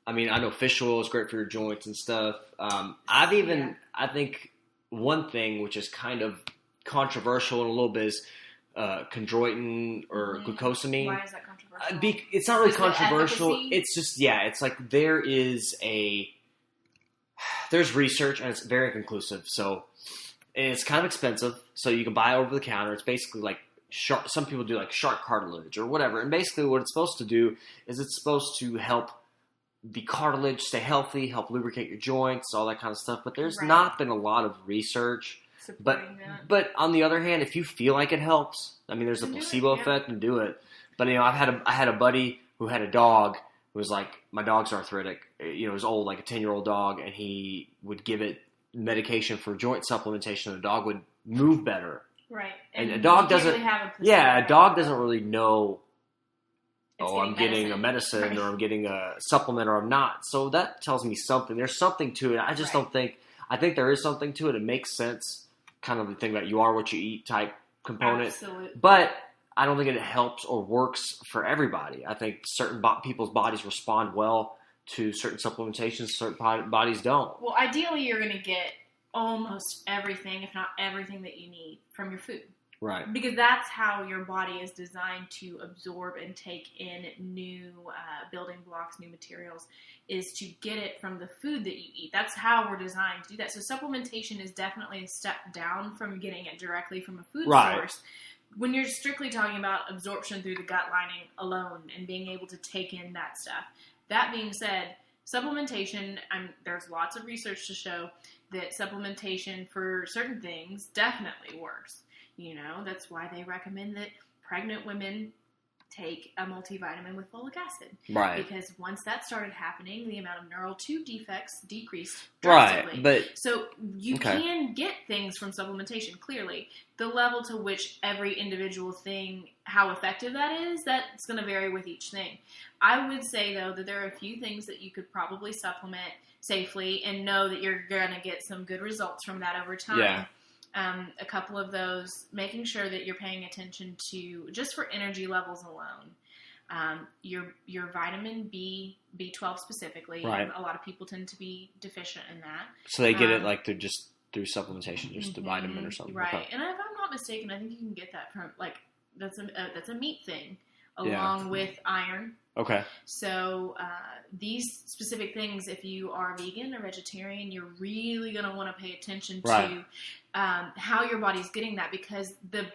I mean, I know fish oil is great for your joints and stuff. I think one thing which is kind of controversial in a little bit is chondroitin or glucosamine. Why is that controversial? It's not really controversial. It's just it's there's research and it's very conclusive. So, and it's kind of expensive. So you can buy it over the counter. It's basically shark. Some people do shark cartilage or whatever. And basically, what it's supposed to do is it's supposed to help the cartilage stay healthy, help lubricate your joints, all that kind of stuff. But there's not been a lot of research. But on the other hand, if you feel like it helps, I mean, there's a placebo effect, and do it. But I had a buddy who had a dog who was my dog's arthritic. It was old, like a 10-year-old dog, and he would give it medication for joint supplementation, and the dog would move better. Right. And a dog doesn't. Really have a dog doesn't really know. I'm getting a medicine or I'm getting a supplement or I'm not. So that tells me something. There's something to it. I just don't think. I think there is something to it. It makes sense. Kind of the thing that you are what you eat type component. Absolutely. But I don't think it helps or works for everybody. I think certain people's bodies respond well to certain supplementations. Certain bodies don't. Well, ideally, you're going to get almost everything, if not everything that you need from your food. Right. Because that's how your body is designed to absorb and take in new building blocks, new materials, is to get it from the food that you eat. That's how we're designed to do that. So supplementation is definitely a step down from getting it directly from a food source. When you're strictly talking about absorption through the gut lining alone and being able to take in that stuff. That being said, supplementation, there's lots of research to show that supplementation for certain things definitely works. That's why they recommend that pregnant women take a multivitamin with folic acid. Right. Because once that started happening, the amount of neural tube defects decreased drastically. Right, but... So you can get things from supplementation, clearly. The level to which every individual thing, how effective that is, that's going to vary with each thing. I would say, though, that there are a few things that you could probably supplement safely and know that you're going to get some good results from that over time. Yeah. A couple of those, making sure that you're paying attention to, just for energy levels alone, your vitamin B12 specifically. Right. A lot of people tend to be deficient in that. So they get it like they're just through supplementation, just the vitamin or something. Right. Okay. And if I'm not mistaken, I think you can get that from, like, that's a meat thing, along with iron. Okay. So these specific things, if you are vegan or vegetarian, you're really going to want to pay attention to how your body's getting that, because the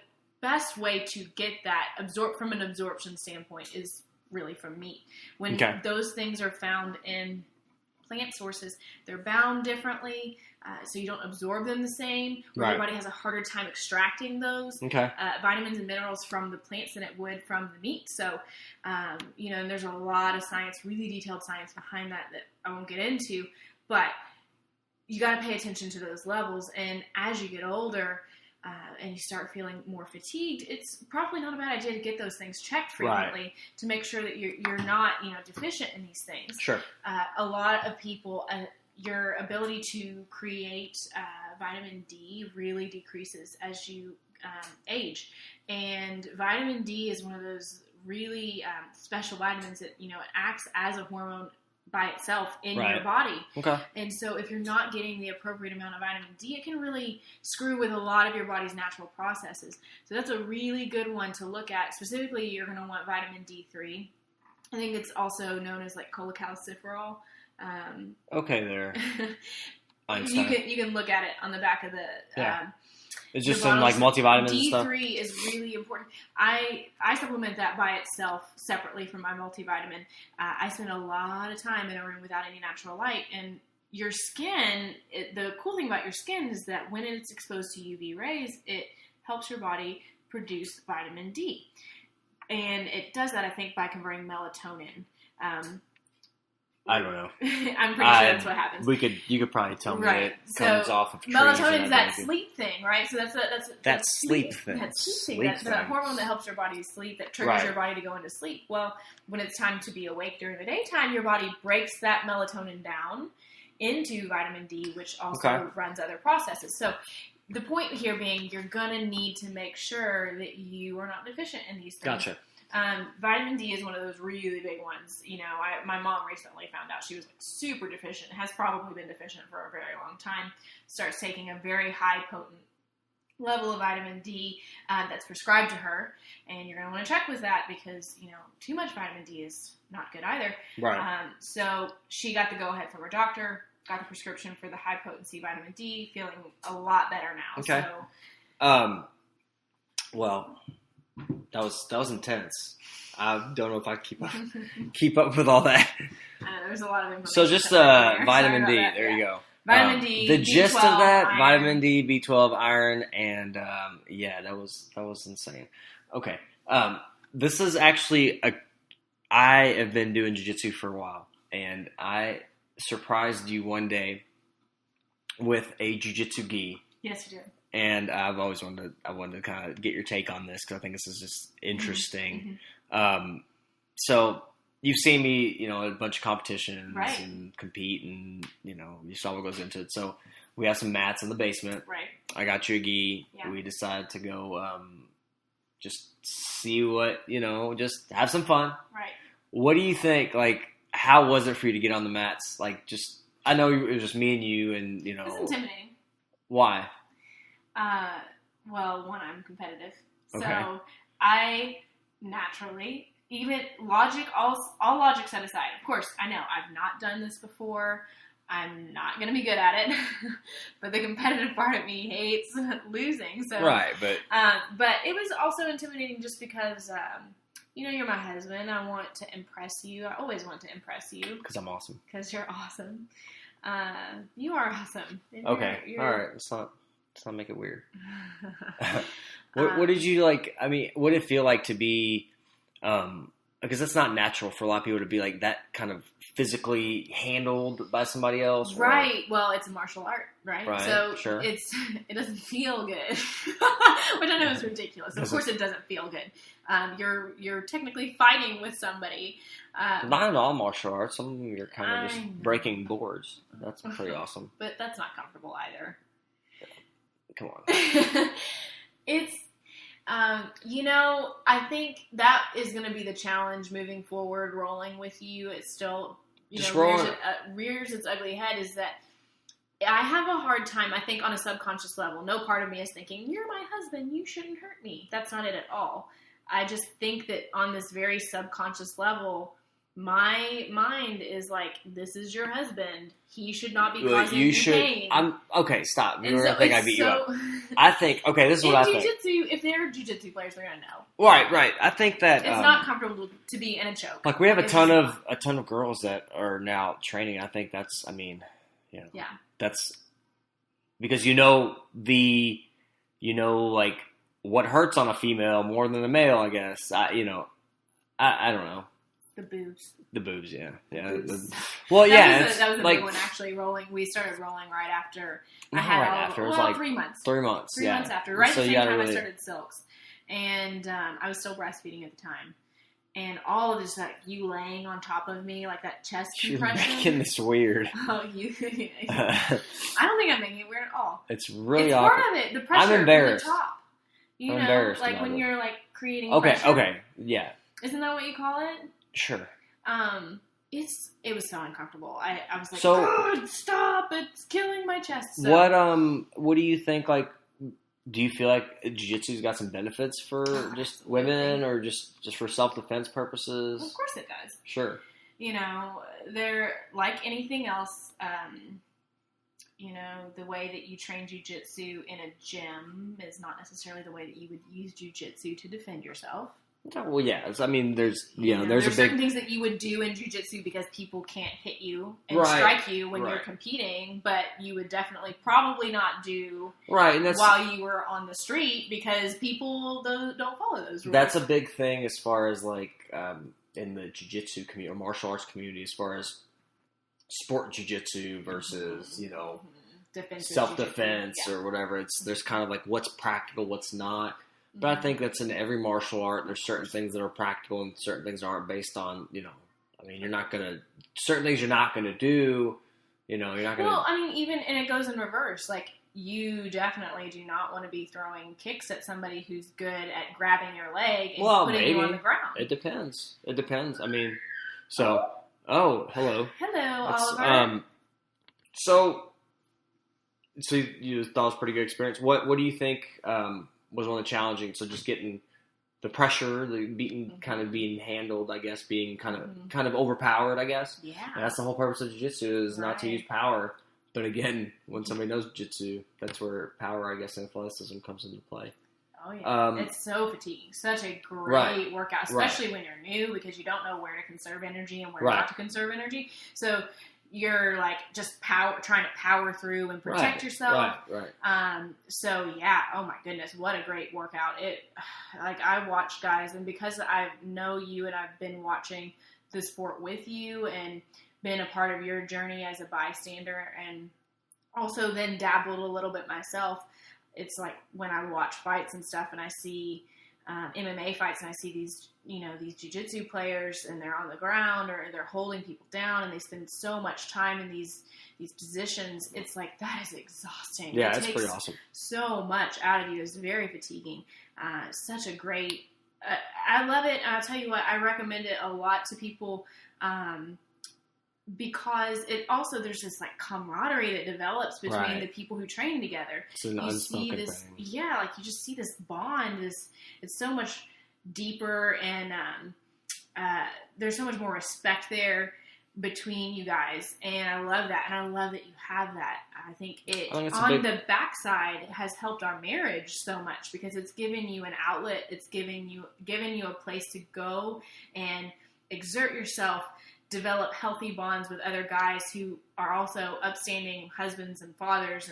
best way to get that from an absorption standpoint is really from meat. When those things are found in plant sources, they're bound differently, so you don't absorb them the same. Your body has a harder time extracting those vitamins and minerals from the plants than it would from the meat. So, and there's a lot of science, really detailed science behind that I won't get into, but you got to pay attention to those levels. And as you get older, and you start feeling more fatigued, it's probably not a bad idea to get those things checked frequently to make sure that you're not, deficient in these things. Sure. A lot of people, your ability to create vitamin D really decreases as you age. And vitamin D is one of those really special vitamins that, it acts as a hormone by itself in your body. Okay. And so if you're not getting the appropriate amount of vitamin D, it can really screw with a lot of your body's natural processes. So that's a really good one to look at. Specifically, you're going to want vitamin D3. I think it's also known as like cholecalciferol. Okay, there. You can look at it on the back of the it's just some like multivitamins and stuff. D3 is really important. I supplement that by itself separately from my multivitamin. I spend a lot of time in a room without any natural light, and your skin, the cool thing about your skin is that when it's exposed to UV rays, it helps your body produce vitamin D. And it does that, I think, by converting melatonin. I don't know. I'm pretty sure that's what happens. You could probably tell me it comes off of trees. Melatonin is that sleep thing, right? So that's that sleep thing. That sleep thing. That's that hormone that helps your body sleep, that triggers your body to go into sleep. Well, when it's time to be awake during the daytime, your body breaks that melatonin down into vitamin D, which also runs other processes. So the point here being, you're gonna need to make sure that you are not deficient in these things. Gotcha. Vitamin D is one of those really big ones. My mom recently found out she was super deficient, has probably been deficient for a very long time, starts taking a very high potent level of vitamin D that's prescribed to her, and you're going to want to check with that because, too much vitamin D is not good either. Right. So she got the go-ahead from her doctor, got the prescription for the high potency vitamin D, feeling a lot better now. Okay. So, well... That was intense. I don't know if I keep up with all that. There's a lot of information. So just vitamin D. There you go. Vitamin D. The B12, gist of that: iron. vitamin D, B12, iron, and that was insane. Okay, this is actually I have been doing jiu-jitsu for a while, and I surprised you one day with a jiu-jitsu gi. Yes, you did. And I've always wanted to kind of get your take on this because I think this is just interesting. Mm-hmm. So you've seen me, at a bunch of competitions and compete, and you saw what goes into it. So we have some mats in the basement. Right. I got you a gi. Yeah. We decided to go just see what just have some fun. Right. What do you think? Like, how was it for you to get on the mats? Like, I know it was just me and you, and It's intimidating. Why? Well, one, I'm competitive. Okay. So I naturally, even logic, all logic set aside. Of course, I know I've not done this before. I'm not going to be good at it. But the competitive part of me hates losing. So right, but it was also intimidating just because, you're my husband. I want to impress you. I always want to impress you. Because I'm awesome. Because you're awesome. You are awesome. Okay. All right. Let's not make it weird. What did you like? I mean, what did it feel like to be Because it's not natural for a lot of people to be like that kind of physically handled by somebody else. Right. Well, it's a martial art, right? So sure. it doesn't feel good, which I know is ridiculous. Of course, it doesn't feel good. You're technically fighting with somebody. Not in all martial arts. Some of them you're kind of just breaking boards. That's pretty awesome. But that's not comfortable either. Come on. It's. I think that is going to be the challenge moving forward. Rolling with you, it's still rears its ugly head. Is that I have a hard time. I think on a subconscious level, no part of me is thinking you're my husband. You shouldn't hurt me. That's not it at all. I just think that on this very subconscious level, my mind is like, this is your husband. He should not be causing you pain. Okay, stop. You're going to think I beat you up. I think, okay, this is what I think. Jiu-Jitsu, if they're Jiu-Jitsu players, they're going to know. Right. I think that it's not comfortable to be in a choke. Like we have a ton of girls that are now training. I think that's, that's because like what hurts on a female more than a male, I guess. I don't know. The boobs. The boobs, yeah. That was a like, big one, actually, rolling. We started rolling right after I had it was like 3 months. 3 months, 3 months after. Right at the same time I started silks. And I was still breastfeeding at the time. And all of this, like, you laying on top of me, like that chest compression. You're making this weird. Oh, I don't think I'm making it weird at all. It's really awkward. It's part of it. The pressure I'm embarrassed. from the top. I'm embarrassed. Like when you're, like, creating pressure. Okay, yeah. Isn't that what you call it? Sure. It was so uncomfortable. I was like, oh, stop! It's killing my chest. So. What do you think? Like, do you feel like Jiu-Jitsu's got some benefits for just women, or just for self-defense purposes? Well, of course, it does. Sure. They're like anything else. The way that you train Jiu-Jitsu in a gym is not necessarily the way that you would use Jiu-Jitsu to defend yourself. Well, yeah. I mean, there's certain things that you would do in Jiu-Jitsu because people can't hit you and strike you when you're competing, but you would definitely probably not do while you were on the street because people don't follow those rules. That's a big thing as far as like in the Jiu-Jitsu community or martial arts community, as far as sport Jiu-Jitsu versus self-defense or whatever. There's kind of like what's practical, what's not. But I think that's in every martial art. There's certain things that are practical and certain things aren't based on, you're not going to, certain things you're not going to do, you're not going to. Well, I mean, even, and it goes in reverse. Like, you definitely do not want to be throwing kicks at somebody who's good at grabbing your leg and putting you on the ground. It depends. I mean, so, hello. Hello, Oliver. So you thought it was a pretty good experience. What do you think, was one of the challenging? So just getting the pressure, the beating, kind of being handled, I guess, being kind of overpowered, I guess. Yeah. And that's the whole purpose of Jiu-Jitsu is not to use power. But again, when somebody knows Jiu-Jitsu, that's where power, I guess, and athleticism comes into play. Oh, yeah. It's so fatiguing. Such a great workout, especially when you're new because you don't know where to conserve energy and where not to conserve energy. So you're like just trying to power through and protect yourself. Right. So yeah, oh my goodness, what a great workout. I watch guys, and because I know you and I've been watching the sport with you and been a part of your journey as a bystander and also then dabbled a little bit myself. It's like when I watch fights and stuff and I see MMA fights and I see these Jiu-Jitsu players and they're on the ground or they're holding people down and they spend so much time in these positions. It's like, that is exhausting. Yeah, it's pretty awesome. So much out of you. It's very fatiguing. Such a great, I love it. And I'll tell you what, I recommend it a lot to people, because it also, there's this like camaraderie that develops between the people who train together. It's an unspoken thing. Yeah, like you just see this bond. It's so much deeper, and there's so much more respect there between you guys, and I love that, and I love that you have that. I think the backside has helped our marriage so much because it's given you an outlet. It's given you a place to go and exert yourself, develop healthy bonds with other guys who are also upstanding husbands and fathers,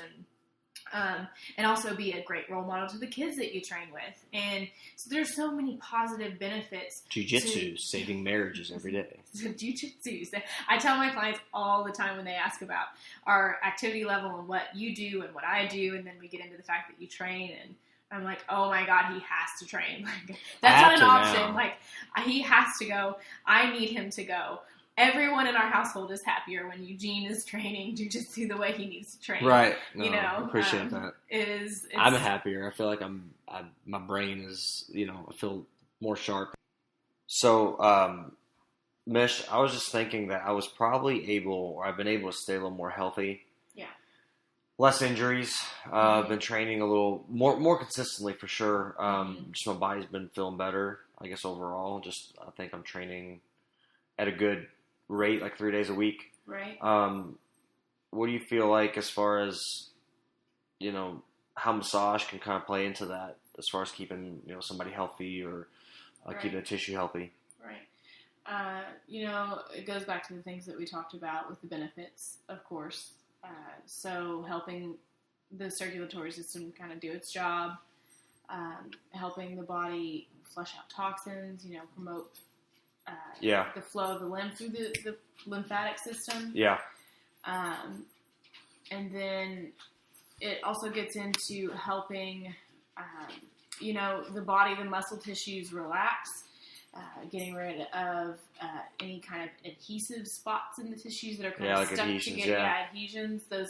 And also be a great role model to the kids that you train with. And so there's so many positive benefits. Jiu-Jitsu, saving marriages every day. Jiu-Jitsu. I tell my clients all the time when they ask about our activity level and what you do and what I do, and then we get into the fact that you train, and I'm like, oh my God, he has to train. Like, that's not an option. Now. Like, he has to go. I need him to go. Everyone in our household is happier when Eugene is training Jiu-Jitsu the way he needs to train. Right. No, you know, I appreciate that. I'm happier. I feel like my brain is, I feel more sharp. So, Mish, I was just thinking that I was probably I've been able to stay a little more healthy. Yeah. Less injuries. I've been training a little more consistently for sure. Just my body's been feeling better, I guess, overall. Just, I think I'm training at a good rate, like 3 days a week. Right. What do you feel like as far as, how massage can kind of play into that as far as keeping, somebody healthy or keeping the tissue healthy? Right. It goes back to the things that we talked about with the benefits, of course. So helping the circulatory system kind of do its job, helping the body flush out toxins, promote the flow of the lymph through the lymphatic system. Yeah. And then it also gets into helping, the body, the muscle tissues relax, getting rid of any kind of adhesive spots in the tissues that are kind of stuck together. Adhesions, those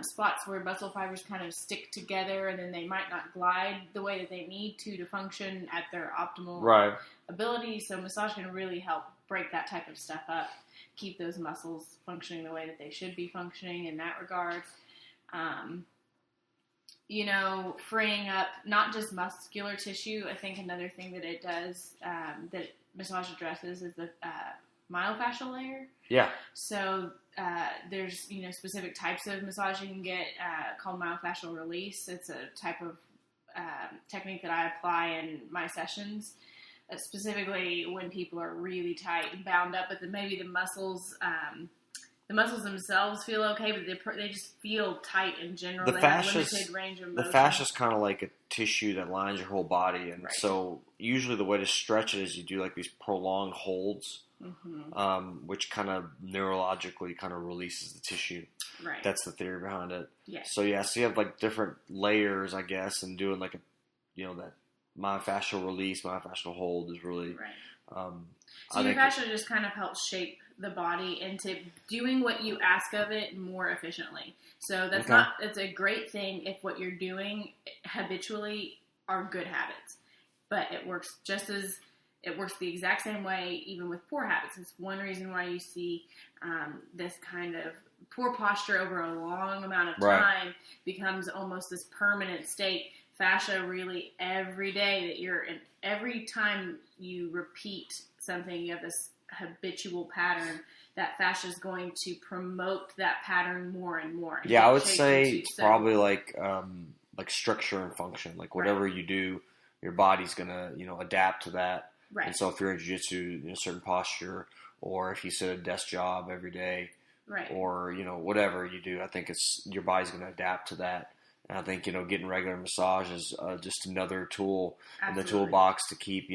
spots where muscle fibers kind of stick together and then they might not glide the way that they need to function at their optimal ability. So massage can really help break that type of stuff up, keep those muscles functioning the way that they should be functioning in that regard. Freeing up not just muscular tissue. I think another thing that it does, that massage addresses, is the myofascial layer. Yeah. So there's, specific types of massage you can get called myofascial release. It's a type of technique that I apply in my sessions, specifically when people are really tight and bound up, but maybe the muscles themselves feel okay, but they just feel tight in general. They have limited range of motion. The fascia is kind of like a tissue that lines your whole body, and so usually the way to stretch it is you do like these prolonged holds, which kind of neurologically kind of releases the tissue. Right. That's the theory behind it. Yeah. So you have like different layers, I guess, and doing like that myofascial release, myofascial hold is really right. So your fascia just kind of helps shape the body into doing what you ask of it more efficiently. So it's a great thing if what you're doing habitually are good habits, but it works the exact same way even with poor habits. It's one reason why you see this kind of poor posture over a long amount of time becomes almost this permanent state. Fascia really every day that you're in, every time you repeat something, you have this habitual pattern, that fascia is going to promote that pattern more and more. Yeah, I would say probably like structure and function. Like whatever you do, your body's gonna adapt to that. Right. And so if you're in jiu-jitsu in a certain posture, or if you sit at a desk job every day, or whatever you do, I think your body's gonna adapt to that. And I think getting regular massage is just another tool in the toolbox to keep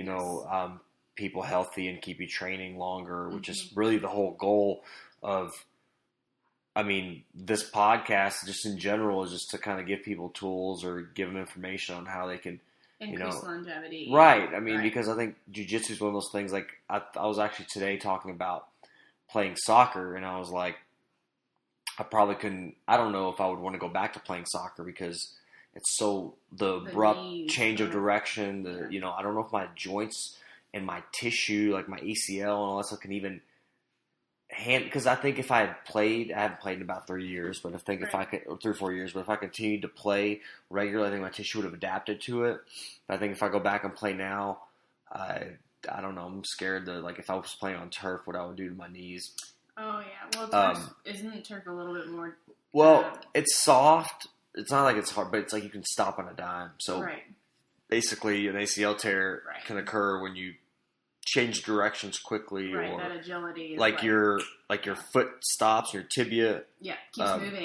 people healthy and keep you training longer, which is really the whole goal of, this podcast just in general is just to kind of give people tools or give them information on how they can increase longevity. Right. Because I think jiu-jitsu is one of those things, like I was actually today talking about playing soccer, and I was like, I probably couldn't, I don't know if I would want to go back to playing soccer because it's so, the abrupt change of direction, I don't know if my joints and my tissue, like my ACL and all that stuff, can even because I think if I haven't played in about 3 years, but if I could, or 3 or 4 years, but if I continued to play regularly, I think my tissue would have adapted to it. But I think if I go back and play now, I don't know, I'm scared that, like, if I was playing on turf, what I would do to my knees. Oh, yeah. Well, isn't turf a little bit more... Well, it's soft. It's not like it's hard, but it's like you can stop on a dime. So basically, an ACL tear can occur when you change directions quickly, right, or that agility is like your foot stops, your tibia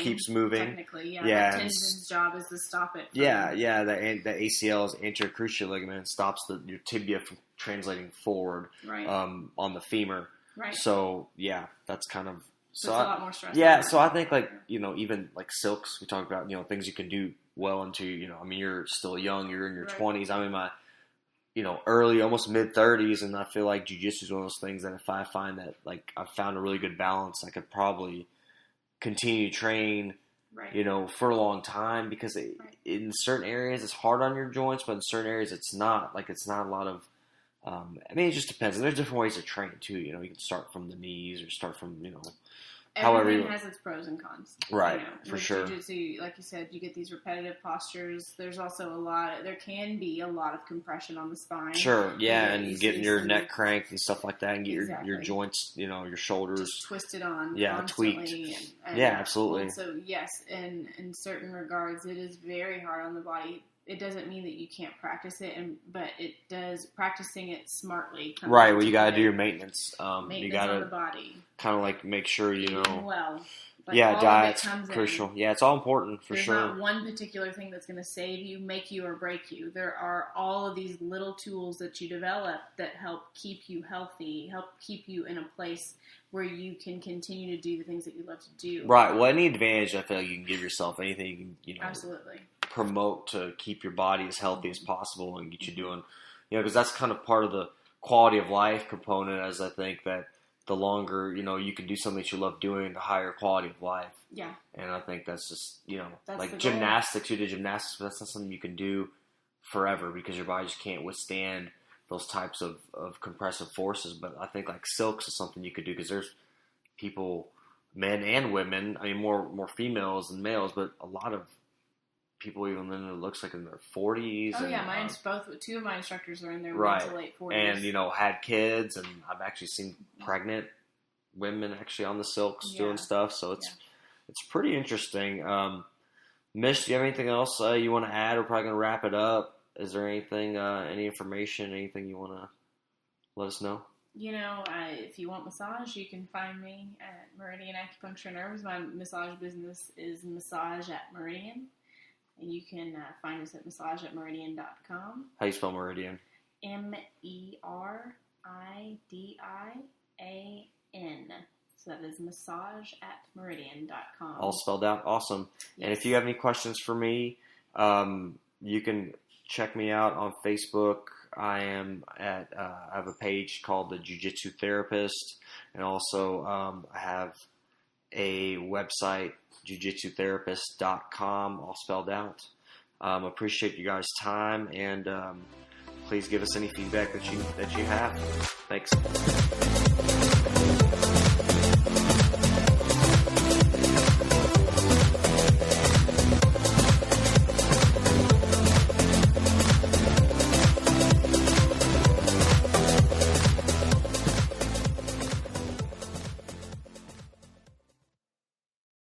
keeps moving. Technically, yeah. The tendon's job is to stop it. The ACL is anterior cruciate ligament, and stops your tibia from translating forward, right. On the femur. Right. So that's kind of it's a lot more stress. Yeah, so I think even like silks, we talked about things you can do well into you're still young, you're in your 20s. I'm in my early, almost mid-30s, and I feel like jiu-jitsu is one of those things that if I find that, like, I've found a really good balance, I could probably continue to train, for a long time, because in certain areas it's hard on your joints, but in certain areas it's not. Like, it's not a lot of, it just depends. And there's different ways to train, too. You can start from the knees or start from, Everything has its pros and cons. Right, for sure. Jiu-jitsu, like you said, you get these repetitive postures. There's also there can be a lot of compression on the spine. Sure, yeah, and getting your neck cranked and stuff like that, and get your joints, your shoulders. Just twisted on tweaked. And absolutely. And so, yes, in certain regards, it is very hard on the body. It doesn't mean that you can't practice it, but it does. Practicing it smartly. Right. Well, you got to do your maintenance. You got on the body. Kind of like make sure Eating well. Diet's crucial. Yeah, it's all important for sure. There's not one particular thing that's going to save you, make you, or break you. There are all of these little tools that you develop that help keep you healthy, help keep you in a place where you can continue to do the things that you love to do. Right. Well, any advantage I feel like you can give yourself, anything you can, absolutely promote to keep your body as healthy as possible and get you doing, because that's kind of part of the quality of life component, as I think that the longer, you can do something that you love doing, the higher quality of life. Yeah. And I think that's just, that's like gymnastics, you do gymnastics, but that's not something you can do forever because your body just can't withstand those types of compressive forces. But I think like silks is something you could do because there's people, men and women, more females than males, but a lot of people even then it looks like in their 40s. Oh, and, two of my instructors are in their mid to late 40s. And, had kids, and I've actually seen pregnant women actually on the silks doing stuff, so it's pretty interesting. Mish, do you have anything else you want to add? We're probably going to wrap it up. Is there anything, any information, anything you want to let us know? If you want massage, you can find me at Meridian Acupuncture Nerves. My massage business is Massage at Meridian. And you can find us at massageatmeridian.com. How do you spell Meridian? MERIDIAN. So that is massageatmeridian.com. All spelled out. Awesome. Yes. And if you have any questions for me, you can check me out on Facebook. I have a page called the Jiu-Jitsu Therapist, and also I have a website, jiu-jitsutherapist.com, all spelled out. Appreciate you guys' time, and please give us any feedback that you have. Thanks.